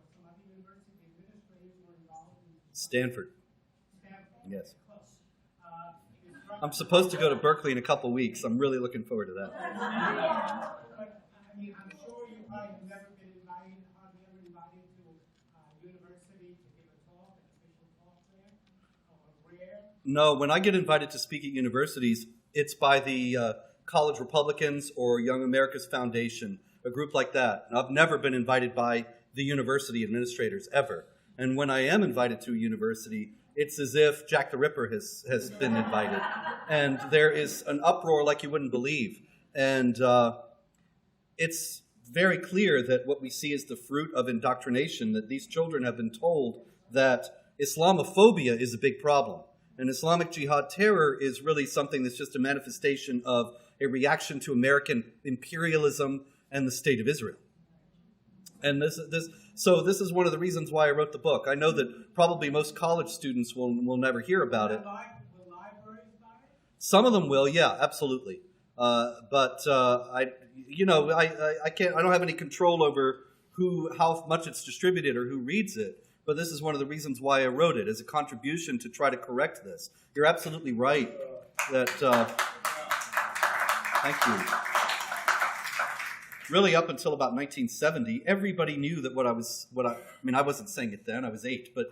some other university administrators were involved in Stanford. Yes. Close. I'm supposed to go to Berkeley in a couple weeks. I'm really looking forward to that. I mean, I'm sure you probably have never been invited, hardly ever invited to university to give a talk, an official talk there, or rare. No, when I get invited to speak at universities, it's by the College Republicans or Young America's Foundation, a group like that. And I've never been invited by the university administrators, ever. And when I am invited to a university, it's as if Jack the Ripper has been invited. And there is an uproar like you wouldn't believe. And it's very clear that what we see is the fruit of indoctrination, that these children have been told that Islamophobia is a big problem. And Islamic Jihad terror is really something that's just a manifestation of a reaction to American imperialism and the state of Israel. And this is one of the reasons why I wrote the book. I know that probably most college students will never hear about it. Will libraries buy it? Some of them will, yeah, absolutely. But I don't have any control over how much it's distributed or who reads it. But this is one of the reasons why I wrote it, as a contribution to try to correct this. You're absolutely right that. Thank you. Really, up until about 1970, everybody knew that I wasn't saying it then, I was 8, but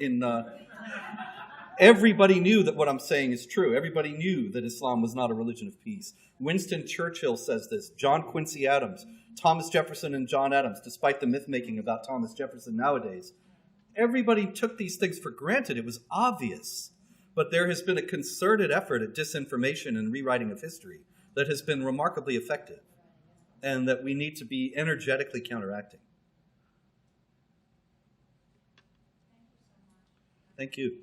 everybody knew that what I'm saying is true. Everybody knew that Islam was not a religion of peace. Winston Churchill says this, John Quincy Adams, Thomas Jefferson and John Adams, despite the myth-making about Thomas Jefferson nowadays. Everybody took these things for granted. It was obvious. But there has been a concerted effort at disinformation and rewriting of history that has been remarkably effective, and that we need to be energetically counteracting. Thank you.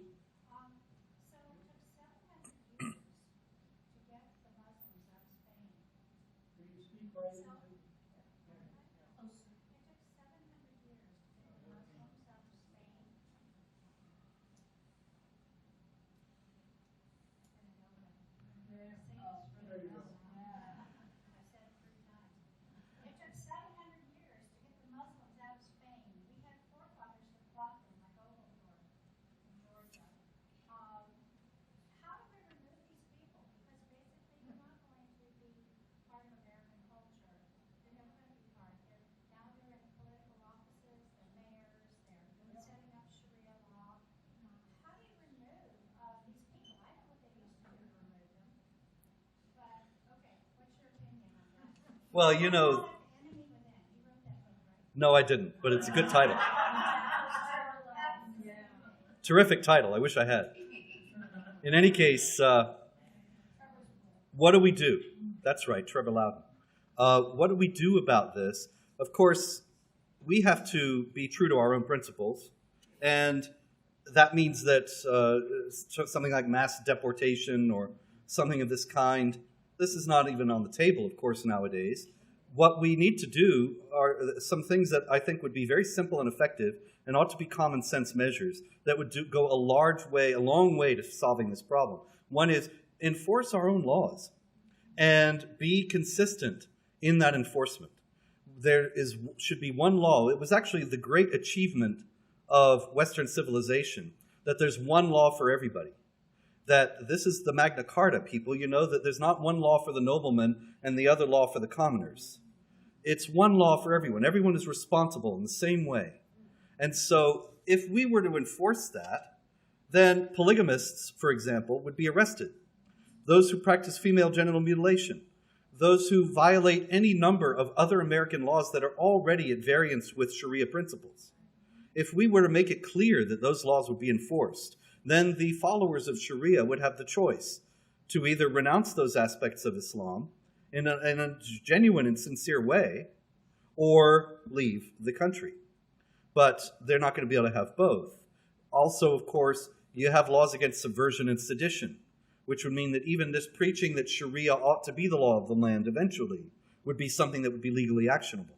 Well, no, I didn't, but it's a good title. Terrific title. I wish I had. In any case, what do we do? That's right, Trevor Loudon. What do we do about this? Of course, we have to be true to our own principles, and that means that something like mass deportation or something of this kind, this is not even on the table, of course, nowadays. What we need to do are some things that I think would be very simple and effective and ought to be common sense measures that would go a long way to solving this problem. One is enforce our own laws and be consistent in that enforcement. There should be one law. It was actually the great achievement of Western civilization that there's one law for everybody. That this is the Magna Carta, people. You know that there's not one law for the noblemen and the other law for the commoners. It's one law for everyone. Everyone is responsible in the same way. And so if we were to enforce that, then polygamists, for example, would be arrested. Those who practice female genital mutilation, those who violate any number of other American laws that are already at variance with Sharia principles. If we were to make it clear that those laws would be enforced, then the followers of Sharia would have the choice to either renounce those aspects of Islam in a genuine and sincere way, or leave the country. But they're not going to be able to have both. Also, of course, you have laws against subversion and sedition, which would mean that even this preaching that Sharia ought to be the law of the land eventually would be something that would be legally actionable.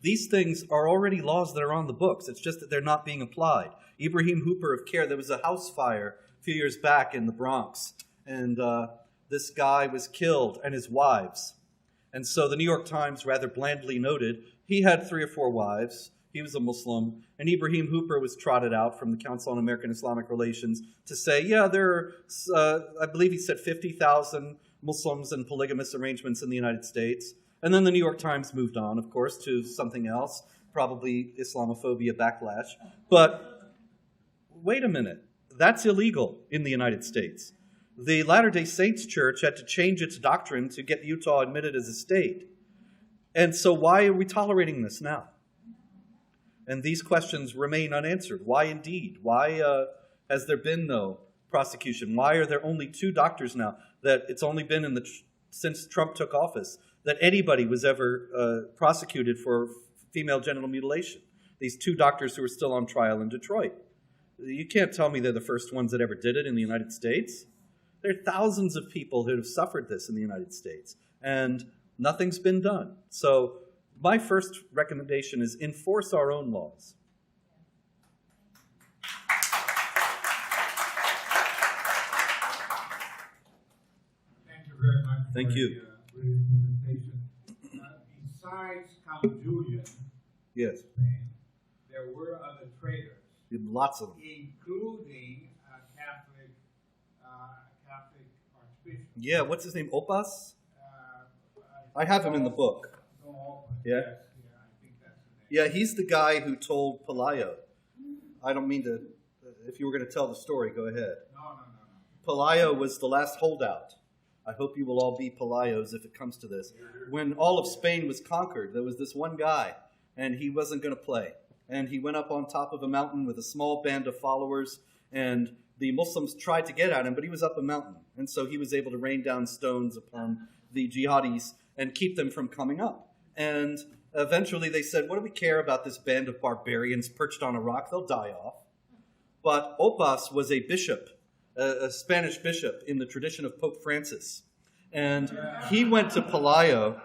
These things are already laws that are on the books. It's just that they're not being applied. Ibrahim Hooper of CARE, there was a house fire a few years back in the Bronx, and this guy was killed, and his wives. And so the New York Times rather blandly noted, he had 3 or 4 wives, he was a Muslim, and Ibrahim Hooper was trotted out from the Council on American Islamic Relations to say, yeah, there are, I believe he said 50,000 Muslims and polygamous arrangements in the United States. And then the New York Times moved on, of course, to something else, probably Islamophobia backlash. But wait a minute, that's illegal in the United States. The Latter-day Saints Church had to change its doctrine to get Utah admitted as a state. And so why are we tolerating this now? And these questions remain unanswered. Why indeed? Why has there been no prosecution? Why are there only 2 doctors now? That it's only been since Trump took office that anybody was ever prosecuted for female genital mutilation. These 2 doctors who are still on trial in Detroit. You can't tell me they're the first ones that ever did it in the United States. There are thousands of people who have suffered this in the United States, and nothing's been done. So my first recommendation is enforce our own laws. Thank you very much. Thank for you. the brilliant presentation. Besides Count Julian, Yes, there were other traitors, lots of them. including Catholic Archbishop. Yeah, what's his name? Opas? Uh, I have him in the book. Yeah? Yes, I think that's the name. Yeah, he's the guy who told Pelayo. I don't mean to, if you were going to tell the story, go ahead. No. Pelayo was the last holdout. I hope you will all be Pelayos if it comes to this. When all of Spain was conquered, there was this one guy, and he wasn't going to play. And he went up on top of a mountain with a small band of followers, and the Muslims tried to get at him, but he was up a mountain. And so he was able to rain down stones upon the jihadis and keep them from coming up. And eventually they said, what do we care about this band of barbarians perched on a rock? They'll die off. But Opas was a bishop, a Spanish bishop in the tradition of Pope Francis. And he went to Pelayo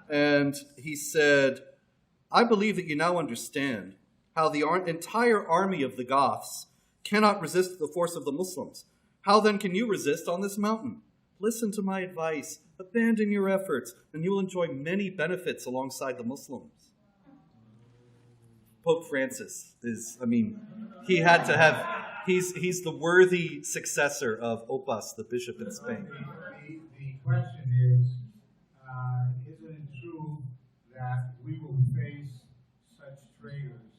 and he said, I believe that you now understand how the entire army of the Goths cannot resist the force of the Muslims. How then can you resist on this mountain? Listen to my advice. Abandon your efforts, and you will enjoy many benefits alongside the Muslims. Pope Francis is, he had to have, he's the worthy successor of Opas, the bishop in Spain. The question is, isn't it true that we will face such traitors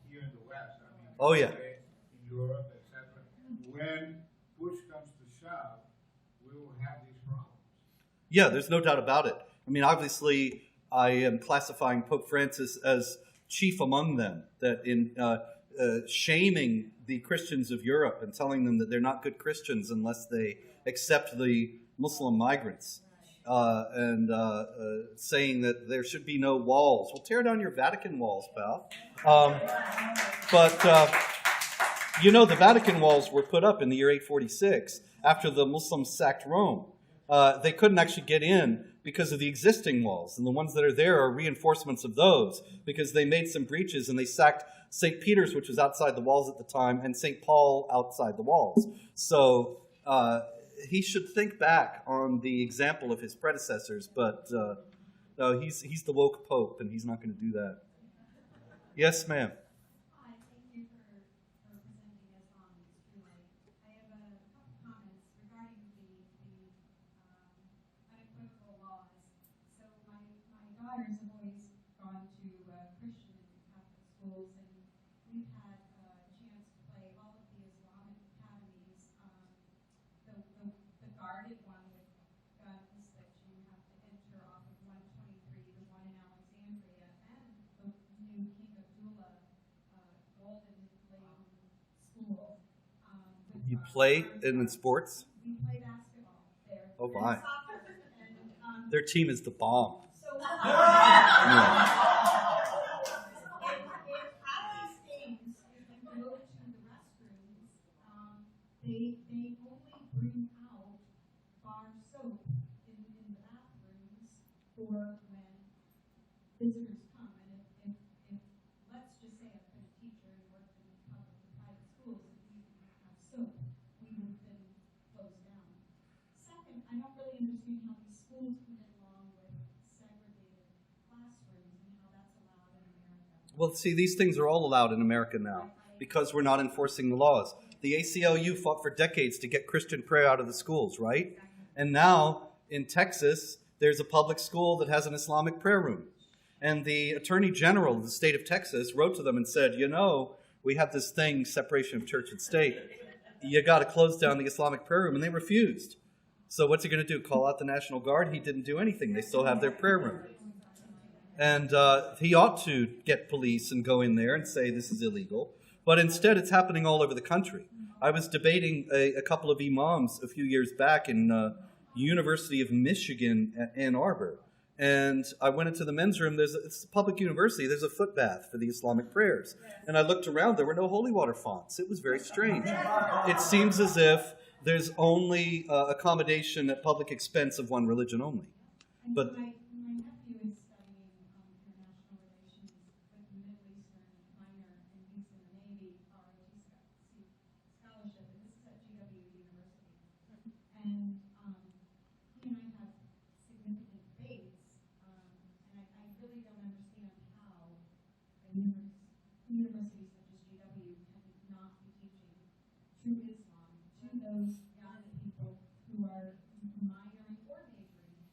here in the West? Oh, yeah. In Europe, etc. When push comes to shove, we will have these problems. Yeah, there's no doubt about it. Obviously, I am classifying Pope Francis as chief among them, that in shaming the Christians of Europe and telling them that they're not good Christians unless they accept the Muslim migrants, and saying that there should be no walls. Well, tear down your Vatican walls, pal. But the Vatican walls were put up in the year 846 after the Muslims sacked Rome. They couldn't actually get in because of the existing walls, and the ones that are there are reinforcements of those because they made some breaches and they sacked St. Peter's, which was outside the walls at the time, and St. Paul outside the walls. So he should think back on the example of his predecessors, but no, he's the woke pope, and he's not going to do that. Yes, ma'am. Hi, thank you for presenting us on this relay. I have a couple comments regarding the unequivocal laws. So my daughters have always gone to Christian and Catholic schools, and we've had a chance to play all of the Islamic academies. The guarded one with guns that you have to enter off of 123, the one in Alexandria, and the new King Abdullah Golden Lane School. You play in sports? We play basketball there. Oh, my. And soccer. And, Their team is the bomb. so Yeah. in practice games, if you go to the restrooms, they only bring out bar soap in the bathrooms for when visitors come. And if let's just say I've been a teacher and worked in public and private schools, if we didn't have soap, we would have been closed down. Second, I don't really understand how these schools can get along with segregated classrooms and how that's allowed in America. Well, see, these things are all allowed in America now because we're not enforcing the laws. The ACLU fought for decades to get Christian prayer out of the schools, right? And now in Texas, there's a public school that has an Islamic prayer room. And the Attorney General of the state of Texas wrote to them and said, we have this thing, separation of church and state. You got to close down the Islamic prayer room. And they refused. So what's he going to do? Call out the National Guard? He didn't do anything. They still have their prayer room. And he ought to get police and go in there and say this is illegal. But instead, it's happening all over the country. I was debating a couple of imams a few years back in University of Michigan at Ann Arbor. And I went into the men's room. It's a public university. There's a foot bath for the Islamic prayers. And I looked around. There were no holy water fonts. It was very strange. It seems as if there's only accommodation at public expense of one religion only. But My nephew is studying international relations with the Middle Eastern minor, and he's in the Navy ROT scholarship, and this is at GW University. And he and I have significant debates, and I really don't understand how a university such as GW can not be teaching true Islam to those young people who are minoring or majoring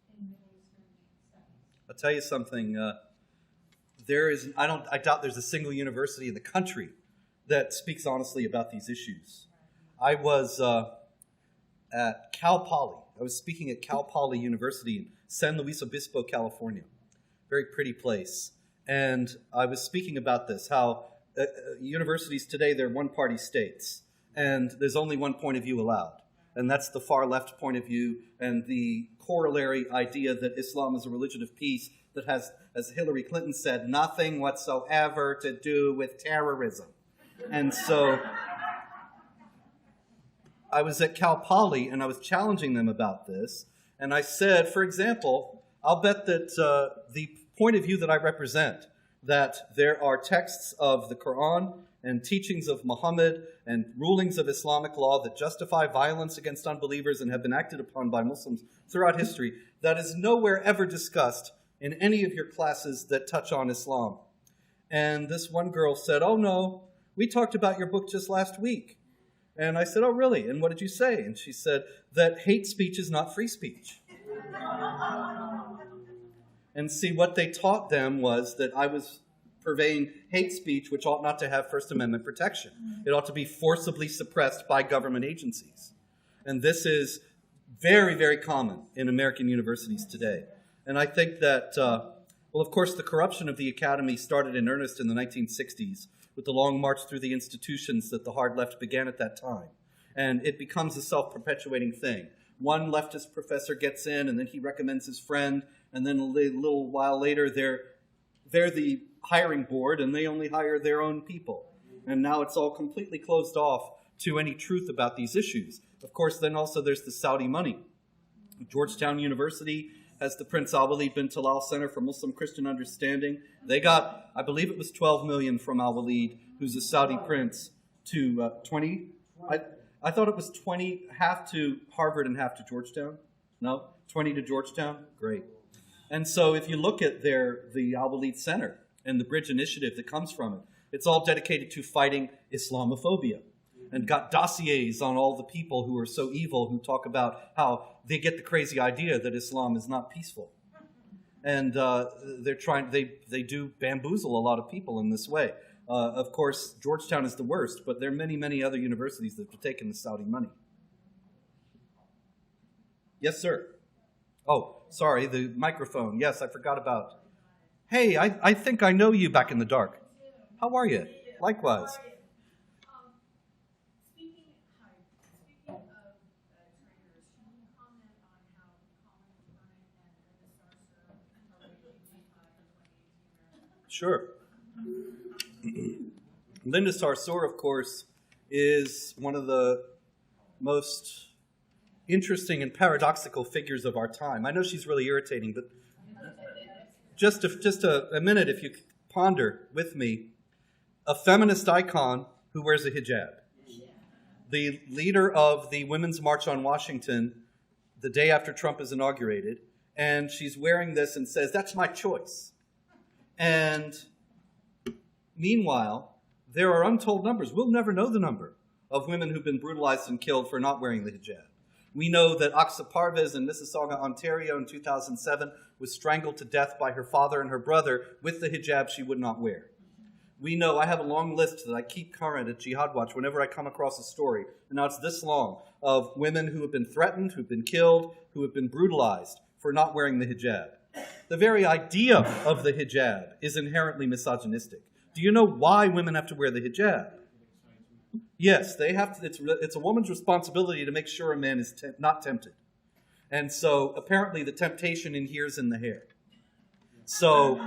in Middle Eastern studies. I'll tell you something. I doubt there's a single university in the country that speaks honestly about these issues. I was at Cal Poly. I was speaking at Cal Poly University in San Luis Obispo, California. Very pretty place. And I was speaking about this, how universities today, they're one-party states. And there's only one point of view allowed. And that's the far left point of view and the corollary idea that Islam is a religion of peace that has, as Hillary Clinton said, nothing whatsoever to do with terrorism. And so I was at Cal Poly and I was challenging them about this. And I said, for example, I'll bet that the point of view that I represent, that there are texts of the Quran and teachings of Muhammad and rulings of Islamic law that justify violence against unbelievers and have been acted upon by Muslims throughout history, that is nowhere ever discussed in any of your classes that touch on Islam. And this one girl said, oh no, we talked about your book just last week. And I said, oh really? And what did you say? And she said that hate speech is not free speech. And see, what they taught them was that I was purveying hate speech, which ought not to have First Amendment protection. It ought to be forcibly suppressed by government agencies. And this is very, very common in American universities today. And I think that, well, of course, the corruption of the academy started in earnest in the 1960s with the long march through the institutions that the hard left began at that time. And it becomes a self-perpetuating thing. One leftist professor gets in, and then he recommends his friend, and then a little while later, they're the hiring board, and they only hire their own people. And now it's all completely closed off to any truth about these issues. Of course, then also there's the Saudi money. Georgetown University has the Prince Al-Walid bin Talal Center for Muslim Christian Understanding. They got, I believe it was $12 million from Al-Walid, who's a Saudi prince, to 20. I thought it was 20, half to Harvard and half to Georgetown. No, 20 to Georgetown. Great. And so if you look at the Al-Walid Center and the Bridge Initiative that comes from it, it's all dedicated to fighting Islamophobia and got dossiers on all the people who are so evil who talk about how they get the crazy idea that Islam is not peaceful. And they do bamboozle a lot of people in this way. Of course, Georgetown is the worst, but there are many, many other universities that have taken the Saudi money. Yes, sir. Oh, sorry, the microphone. Yes, I forgot about. Hey, I think I know you back in the dark. How are you? Likewise. Speaking of trainers, can you comment on how Colin Burnett and Linda Sarsour are leading Jihad in 2018 America? Sure. Linda Sarsour, of course, is one of the most interesting and paradoxical figures of our time. I know she's really irritating, but just a minute, if you ponder with me, a feminist icon who wears a hijab, the leader of the Women's March on Washington the day after Trump is inaugurated, and she's wearing this and says, that's my choice. And meanwhile, there are untold numbers. We'll never know the number of women who've been brutalized and killed for not wearing the hijab. We know that Aqsa Parvez in Mississauga, Ontario in 2007 was strangled to death by her father and her brother with the hijab she would not wear. We know, I have a long list that I keep current at Jihad Watch whenever I come across a story, and now it's this long, of women who have been threatened, who've been killed, who have been brutalized for not wearing the hijab. The very idea of the hijab is inherently misogynistic. Do you know why women have to wear the hijab? Yes, they have to. It's a woman's responsibility to make sure a man is not tempted. And so apparently the temptation in here is in the hair. So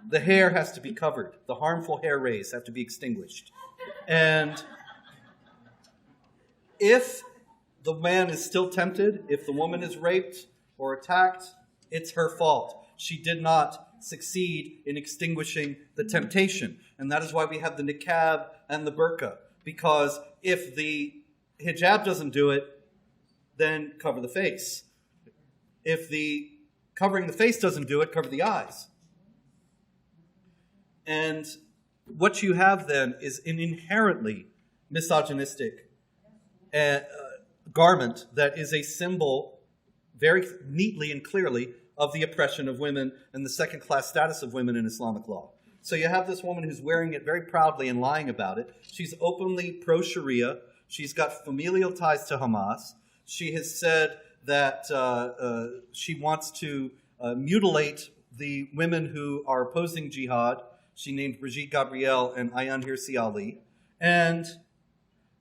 the hair has to be covered. The harmful hair rays have to be extinguished. And if the man is still tempted, if the woman is raped or attacked, it's her fault. She did not succeed in extinguishing the temptation. And that is why we have the niqab and the burqa. Because if the hijab doesn't do it, then cover the face. If the covering the face doesn't do it, cover the eyes. And what you have then is an inherently misogynistic garment that is a symbol, very neatly and clearly, of the oppression of women and the second-class status of women in Islamic law. So you have this woman who's wearing it very proudly and lying about it. She's openly pro-Sharia. She's got familial ties to Hamas. She has said that she wants to mutilate the women who are opposing jihad. She named Brigitte Gabriel and Ayaan Hirsi Ali. And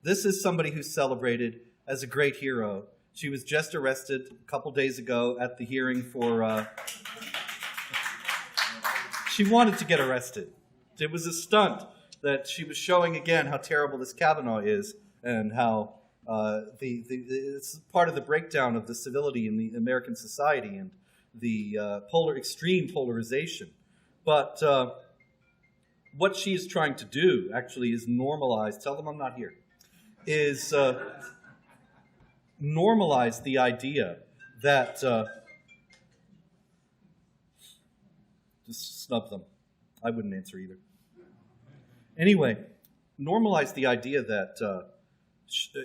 this is somebody who's celebrated as a great hero. She was just arrested a couple days ago at the hearing for... She wanted to get arrested. It was a stunt that she was showing again how terrible this Kavanaugh is and how it's part of the breakdown of the civility in the American society and the extreme polarization. But what she is trying to do actually is normalize, tell them I'm not here, is normalize the idea that, just snub them. I wouldn't answer either. Anyway, normalize the idea that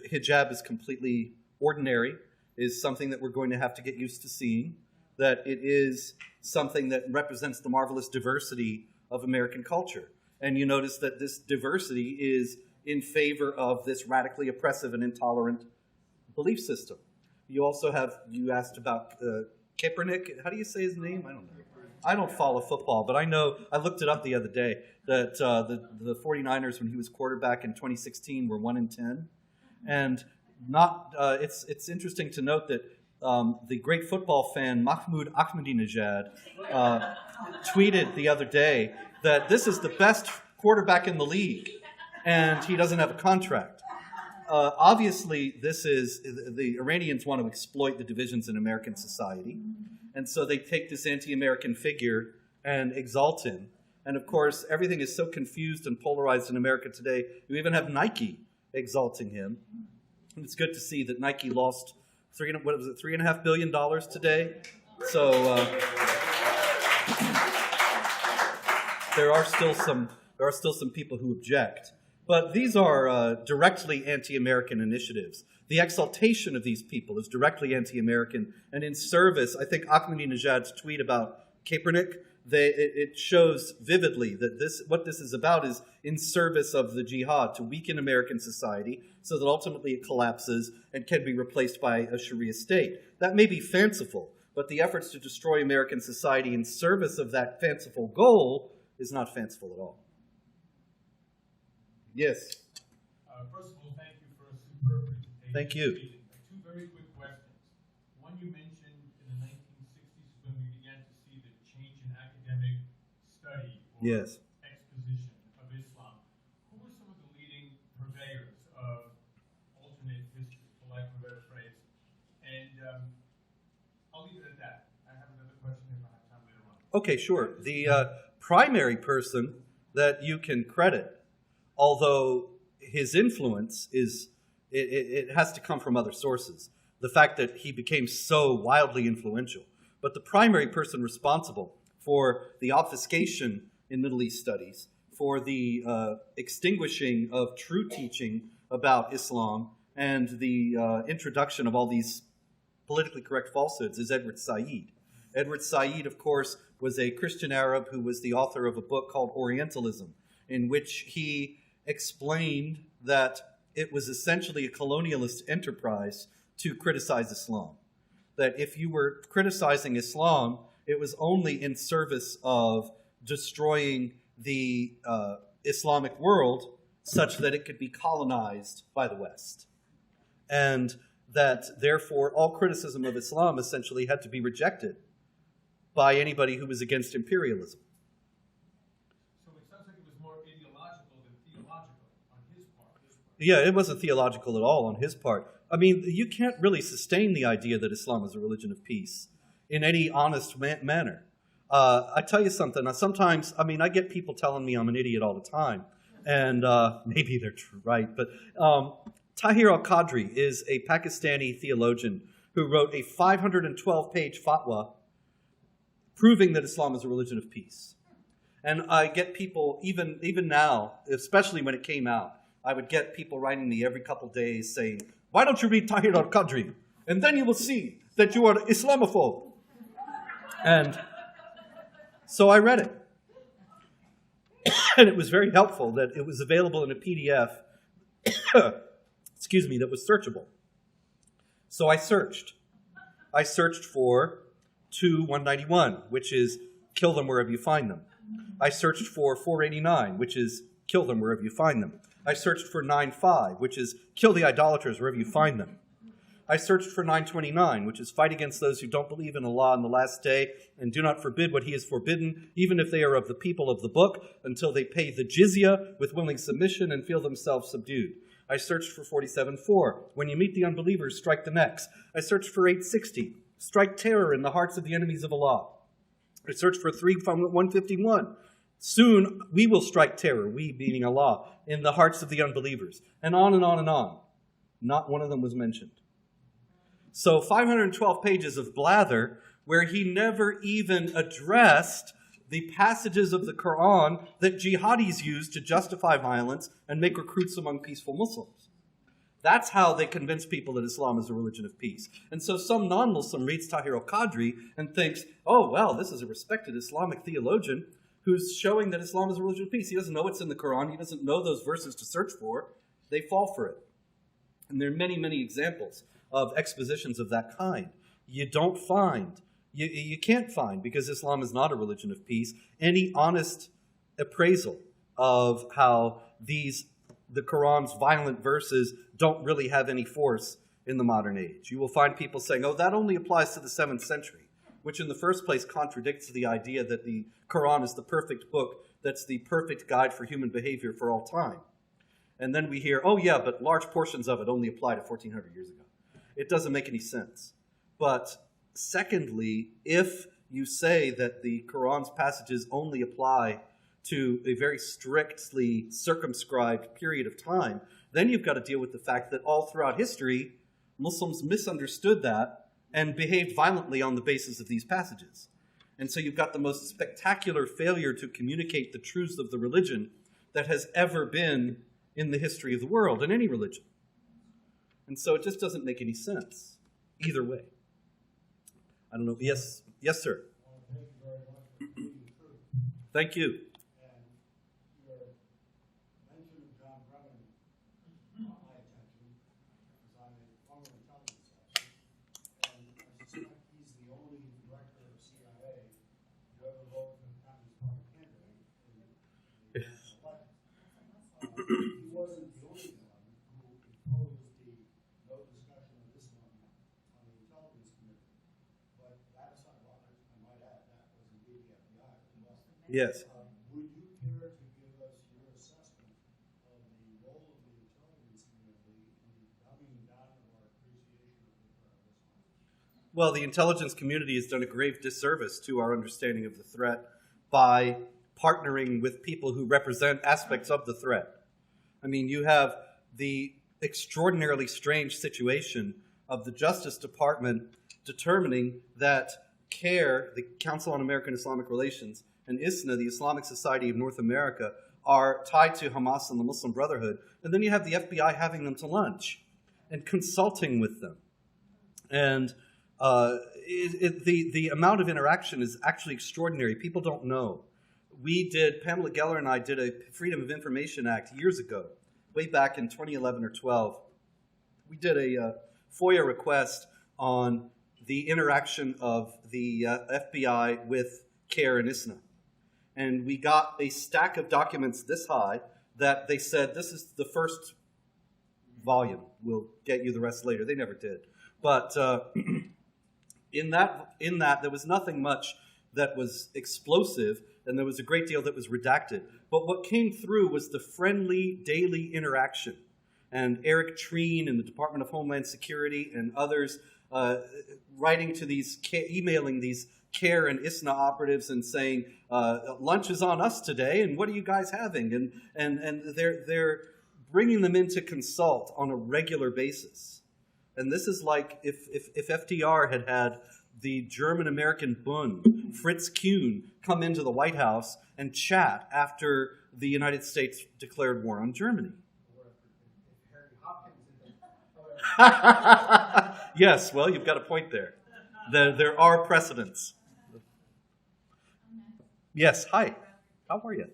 hijab is completely ordinary, is something that we're going to have to get used to seeing, that it is something that represents the marvelous diversity of American culture. And you notice that this diversity is in favor of this radically oppressive and intolerant belief system. You also have, you asked about Kaepernick. How do you say his name? I don't know. I don't follow football, but I know, I looked it up the other day, that the 49ers, when he was quarterback in 2016, were 1-10. And it's interesting to note that the great football fan Mahmoud Ahmadinejad tweeted the other day that this is the best quarterback in the league, and he doesn't have a contract. Obviously, the Iranians want to exploit the divisions in American society, and so they take this anti-American figure and exalt him. And of course, everything is so confused and polarized in America today. You even have Nike exalting him. And it's good to see that Nike lost $3.5 billion today. So there are still some people who object. But these are directly anti-American initiatives. The exaltation of these people is directly anti-American and in service. I think Ahmadinejad's tweet about Kaepernick, it shows vividly that what this is about is in service of the jihad, to weaken American society so that ultimately it collapses and can be replaced by a Sharia state. That may be fanciful, but the efforts to destroy American society in service of that fanciful goal is not fanciful at all. Yes? First of all, thank you for a superb presentation. Thank you. Two very quick questions. One, you mentioned in the 1960s when we began to see the change in academic study or Yes. exposition of Islam. Who were some of the leading purveyors of alternate history, for lack of a better phrase? And I'll leave it at that. I have another question if I have time later on. Okay, sure. The primary person that you can credit, although his influence it has to come from other sources. The fact that he became so wildly influential. But the primary person responsible for the obfuscation in Middle East studies, for the extinguishing of true teaching about Islam, and the introduction of all these politically correct falsehoods is Edward Said. Edward Said, of course, was a Christian Arab who was the author of a book called Orientalism, in which he explained that it was essentially a colonialist enterprise to criticize Islam. That if you were criticizing Islam, It was only in service of destroying the Islamic world such that it could be colonized by the West. And that, therefore, all criticism of Islam essentially had to be rejected by anybody who was against imperialism. So it sounds like it was more ideological than theological on his part. Yeah, it wasn't theological at all on his part. I mean, you can't really sustain the idea that Islam is a religion of peace in any honest manner. I tell you something, sometimes, I mean, I get people telling me I'm an idiot all the time, and maybe they're right, but Tahir al-Qadri is a Pakistani theologian who wrote a 512-page fatwa proving that Islam is a religion of peace. And I get people, even now, especially when it came out, I would get people writing me every couple days saying, "Why don't you read Tahir al-Qadri? And then you will see that you are Islamophobe." And so I read it. And it was very helpful that it was available in a PDF, excuse me, that was searchable. So I searched. I searched for 2:191, which is kill them wherever you find them. I searched for 489, which is kill them wherever you find them. I searched for 9:5, which is kill the idolaters wherever you find them. I searched for 9:29, which is fight against those who don't believe in Allah on the last day and do not forbid what he has forbidden, even if they are of the people of the book, until they pay the jizya with willing submission and feel themselves subdued. I searched for 47:4, when you meet the unbelievers, strike the necks. I searched for 860, strike terror in the hearts of the enemies of Allah. I searched for 151, soon we will strike terror, we meaning Allah, in the hearts of the unbelievers. And on and on and on. Not one of them was mentioned. So 512 pages of blather where he never even addressed the passages of the Quran that jihadis use to justify violence and make recruits among peaceful Muslims. That's how they convince people that Islam is a religion of peace. And so some non-Muslim reads Tahir al-Qadri and thinks, oh, well, this is a respected Islamic theologian who's showing that Islam is a religion of peace. He doesn't know what's in the Quran. He doesn't know those verses to search for. They fall for it. And there are many, many examples of expositions of that kind. You don't find, you can't find, because Islam is not a religion of peace, any honest appraisal of how the Quran's violent verses don't really have any force in the modern age. You will find people saying, oh, that only applies to the 7th century, which in the first place contradicts the idea that the Quran is the perfect book that's the perfect guide for human behavior for all time. And then we hear, oh yeah, but large portions of it only apply to 1400 years ago. It doesn't make any sense. But secondly, if you say that the Quran's passages only apply to a very strictly circumscribed period of time, then you've got to deal with the fact that all throughout history, Muslims misunderstood that and behaved violently on the basis of these passages. And so you've got the most spectacular failure to communicate the truths of the religion that has ever been in the history of the world, in any religion. And so it just doesn't make any sense, either way. I don't know. Yes, yes, sir. Thank you very much for speaking the truth. Thank you. And your mention of John Brennan caught my attention because I'm a former intelligence officer, and I suspect he's the only director of CIA who ever voted for the Communist Party candidate in the election. He wasn't the only one who opposed the no discussion of Islam on the intelligence committee. But that aside, well, I might add, that was indeed the FBI as well. Yes. Would you care to give us your assessment of the role of the intelligence community in the dumbing down of our appreciation of the threat of Islam? Well, the intelligence community has done a grave disservice to our understanding of the threat by partnering with people who represent aspects of the threat. I mean, you have the extraordinarily strange situation of the Justice Department determining that CAIR, the Council on American Islamic Relations, and ISNA, the Islamic Society of North America, are tied to Hamas and the Muslim Brotherhood. And then you have the FBI having them to lunch and consulting with them. And the amount of interaction is actually extraordinary. People don't know. Pamela Geller and I did a Freedom of Information Act years ago, way back in 2011 or 12. We did a FOIA request on the interaction of the FBI with CARE and ISNA. And we got a stack of documents this high that they said, this is the first volume. We'll get you the rest later. They never did. But in that, there was nothing much that was explosive, and there was a great deal that was redacted. But what came through was the friendly daily interaction. And Eric Treen in the Department of Homeland Security and others writing to these, emailing these CARE and ISNA operatives and saying, lunch is on us today, and what are you guys having? And they're bringing them in to consult on a regular basis. And this is like if FDR had the German-American Bund, Fritz Kuhn, come into the White House and chat after the United States declared war on Germany. Yes, well, you've got a point there. There are precedents. Yes, hi. How are you? To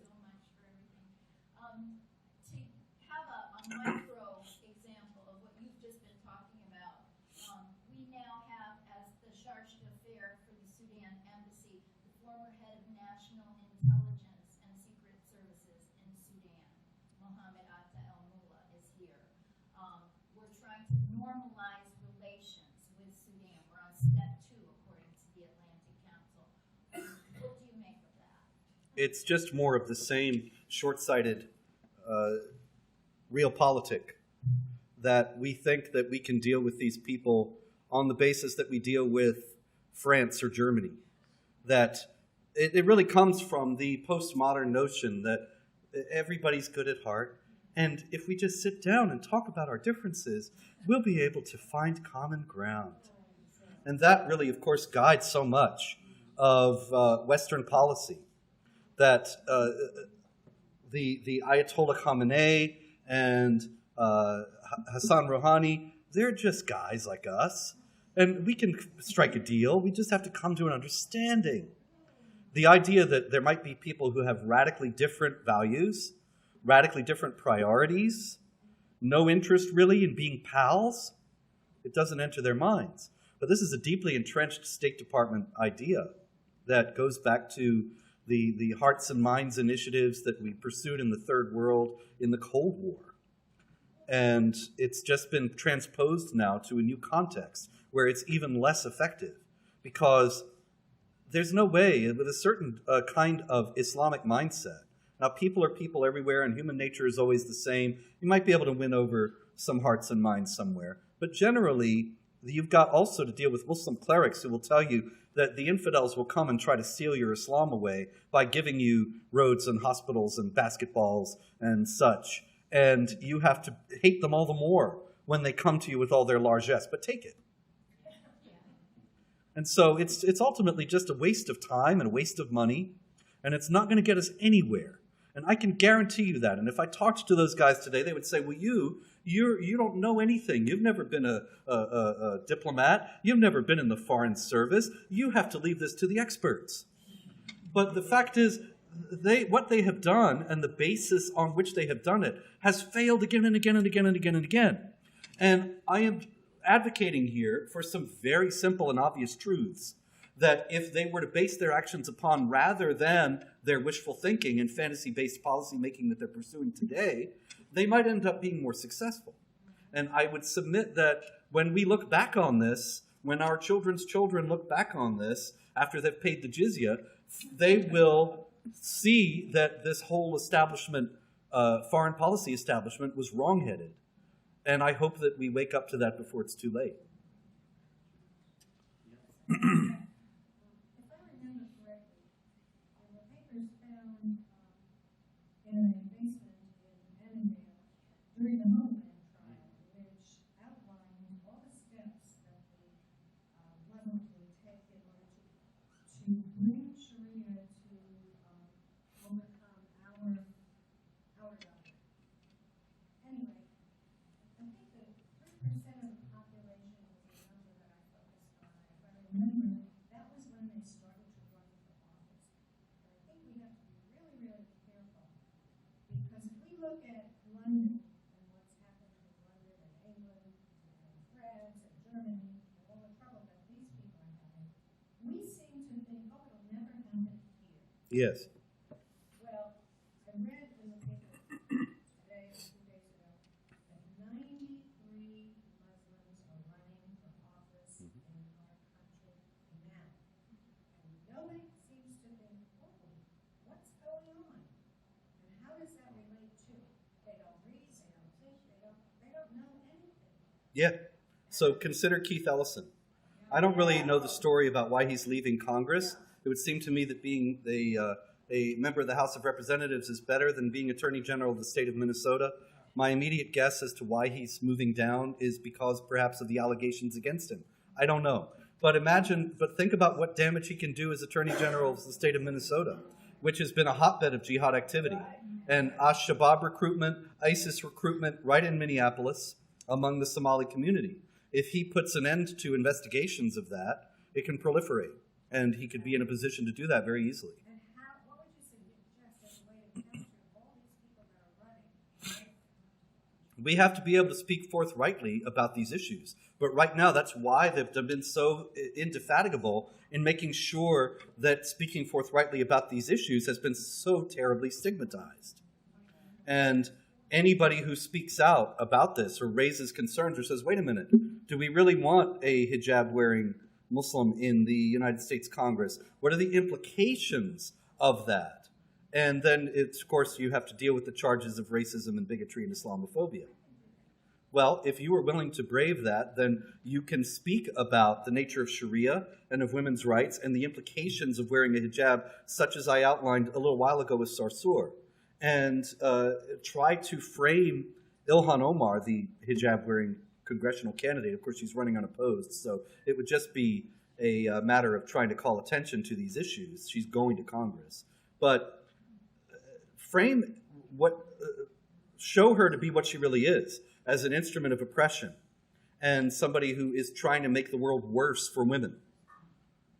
have a micro example of what you've just been talking about, we now have, as the charge d'affaires for the Sudan embassy, the former head of national intelligence and secret services in Sudan, Mohammed Atta El-Mullah, is here. We're trying to normalize relations with Sudan. We're on step 2, according to the Atlantic Council. What do you make of that? It's just more of the same short-sighted realpolitik that we think that we can deal with these people on the basis that we deal with France or Germany. That it really comes from the postmodern notion that everybody's good at heart, and if we just sit down and talk about our differences, we'll be able to find common ground. And that really, of course, guides so much of Western policy. That the Ayatollah Khamenei and Hassan Rouhani, they're just guys like us. And we can strike a deal. We just have to come to an understanding. The idea that there might be people who have radically different values, radically different priorities, no interest really in being pals, it doesn't enter their minds. But this is a deeply entrenched State Department idea that goes back to the hearts and minds initiatives that we pursued in the Third World in the Cold War. And it's just been transposed now to a new context where it's even less effective because there's no way, with a certain kind of Islamic mindset. Now, people are people everywhere, and human nature is always the same. You might be able to win over some hearts and minds somewhere. But generally, you've got also to deal with Muslim clerics who will tell you that the infidels will come and try to steal your Islam away by giving you roads and hospitals and basketballs and such. And you have to hate them all the more when they come to you with all their largesse. But take it. And so it's ultimately just a waste of time and a waste of money, and it's not going to get us anywhere. And I can guarantee you that. And if I talked to those guys today, they would say, well, you don't know anything. You've never been a diplomat. You've never been in the Foreign Service. You have to leave this to the experts. But the fact is, what they have done and the basis on which they have done it has failed again and again and again and again and again. And I am advocating here for some very simple and obvious truths that if they were to base their actions upon rather than their wishful thinking and fantasy-based policy making that they're pursuing today, they might end up being more successful. And I would submit that when we look back on this, when our children's children look back on this after they've paid the jizya, they will see that this whole establishment, foreign policy establishment, was wrong-headed. And I hope that we wake up to that before it's too late. If I remember correctly, there were papers found in a basement in Edinburgh during the Homeland trial, which outlined all the steps that the government would take in order to bring Sharia to overcome our government. Anyway, I think that 3% of the population was the number that I focused on. If I remember Yes. Well, I read in the paper today, 2 days ago, that 93 Muslims are running for office in our country now. And nobody seems to think, oh, what's going on? And how does that relate to? They don't read, they don't think, they don't know anything. Yeah. So consider Keith Ellison. I don't really know the story about why he's leaving Congress. It would seem to me that being a member of the House of Representatives is better than being Attorney General of the state of Minnesota. My immediate guess as to why he's moving down is because perhaps of the allegations against him. I don't know. But think about what damage he can do as Attorney General of the state of Minnesota, which has been a hotbed of jihad activity. And Al-Shabaab recruitment, ISIS recruitment right in Minneapolis among the Somali community. If he puts an end to investigations of that, it can proliferate. And he could be in a position to do that very easily. And what would you suggest as a way to capture all these people that are running? We have to be able to speak forthrightly about these issues. But right now, that's why they've been so indefatigable in making sure that speaking forthrightly about these issues has been so terribly stigmatized. And anybody who speaks out about this or raises concerns or says, wait a minute, do we really want a hijab-wearing Muslim in the United States Congress? What are the implications of that? And then, of course, you have to deal with the charges of racism and bigotry and Islamophobia. Well, if you are willing to brave that, then you can speak about the nature of Sharia and of women's rights and the implications of wearing a hijab, such as I outlined a little while ago with Sarsour, and try to frame Ilhan Omar, the hijab-wearing congressional candidate. Of course, she's running unopposed, so it would just be a matter of trying to call attention to these issues. She's going to Congress. But show her to be what she really is, as an instrument of oppression and somebody who is trying to make the world worse for women.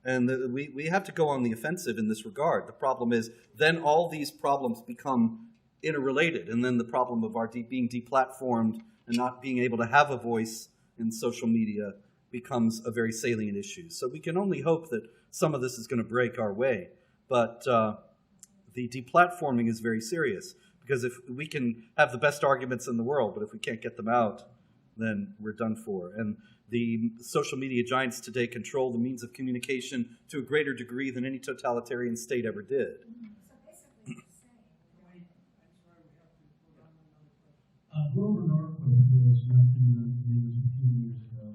And we have to go on the offensive in this regard. The problem is then all these problems become interrelated, and then the problem of our being deplatformed and not being able to have a voice in social media becomes a very salient issue. So we can only hope that some of this is going to break our way. But the deplatforming is very serious, because if we can have the best arguments in the world, but if we can't get them out, then we're done for. And the social media giants today control the means of communication to a greater degree than any totalitarian state ever did. Grover Norquist was mentioned in the news a few years ago.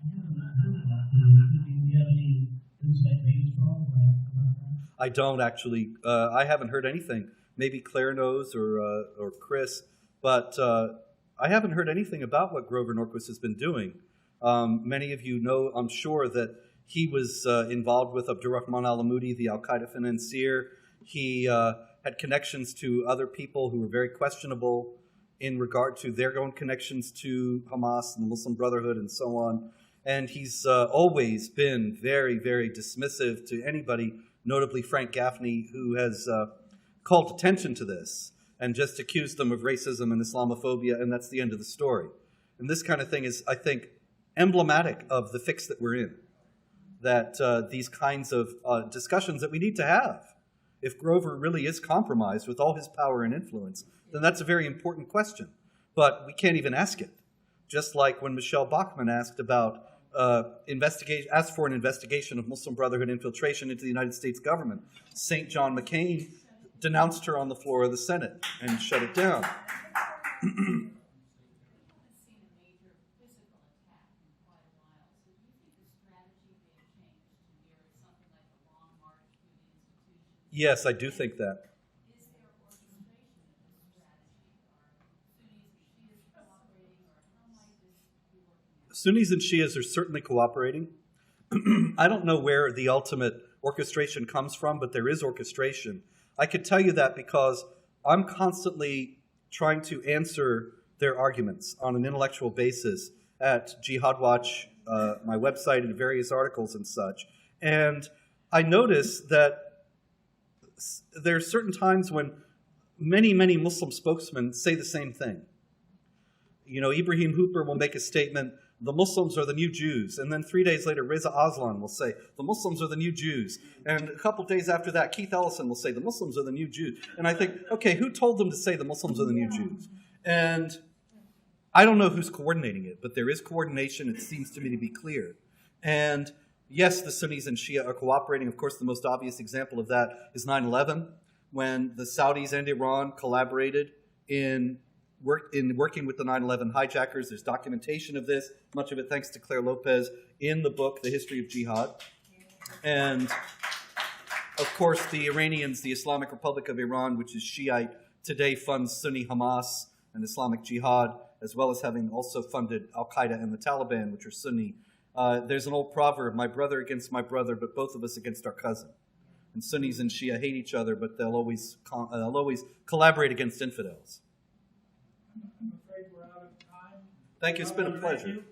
I haven't heard about him. Do you have any inside baseball about that? I don't actually. I haven't heard anything. Maybe Claire knows or Chris, but I haven't heard anything about what Grover Norquist has been doing. Many of you know, I'm sure, that he was involved with Abdurrahman al-Amoudi, the al-Qaeda financier. He had connections to other people who were very questionable in regard to their own connections to Hamas and the Muslim Brotherhood and so on. And he's always been very, very dismissive to anybody, notably Frank Gaffney, who has called attention to this and just accused them of racism and Islamophobia, and that's the end of the story. And this kind of thing is, I think, emblematic of the fix that we're in, that these kinds of discussions that we need to have. If Grover really is compromised with all his power and influence, then that's a very important question. But we can't even ask it. Just like when Michelle Bachmann asked about asked for an investigation of Muslim Brotherhood infiltration into the United States government, St. John McCain denounced her on the floor of the Senate and shut it down. Yes, I do think that. Is there orchestration of this strategy? Are Sunnis and Shias cooperating, or how might this be working? Sunnis and Shias are certainly cooperating. I don't know where the ultimate orchestration comes from, but there is orchestration. I could tell you that because I'm constantly trying to answer their arguments on an intellectual basis at Jihad Watch, my website, and various articles and such. And I notice that there are certain times when many, many Muslim spokesmen say the same thing. You know, Ibrahim Hooper will make a statement the Muslims are the new Jews. And then 3 days later, Reza Aslan will say, the Muslims are the new Jews. And a couple days after that, Keith Ellison will say, the Muslims are the new Jews. And I think, okay, who told them to say the Muslims are the new Jews? And I don't know who's coordinating it, but there is coordination. It seems to me to be clear. And yes, the Sunnis and Shia are cooperating. Of course, the most obvious example of that is 9/11, when the Saudis and Iran collaborated in working with the 9/11 hijackers. There's documentation of this, much of it thanks to Claire Lopez, in the book, The History of Jihad. And, of course, the Iranians, the Islamic Republic of Iran, which is Shiite, today funds Sunni Hamas and Islamic Jihad, as well as having also funded Al-Qaeda and the Taliban, which are Sunni. There's an old proverb, my brother against my brother, but both of us against our cousin. And Sunnis and Shia hate each other, but they'll always collaborate against infidels. I'm afraid we're out of time. Thank you. It's been a Thank pleasure. you.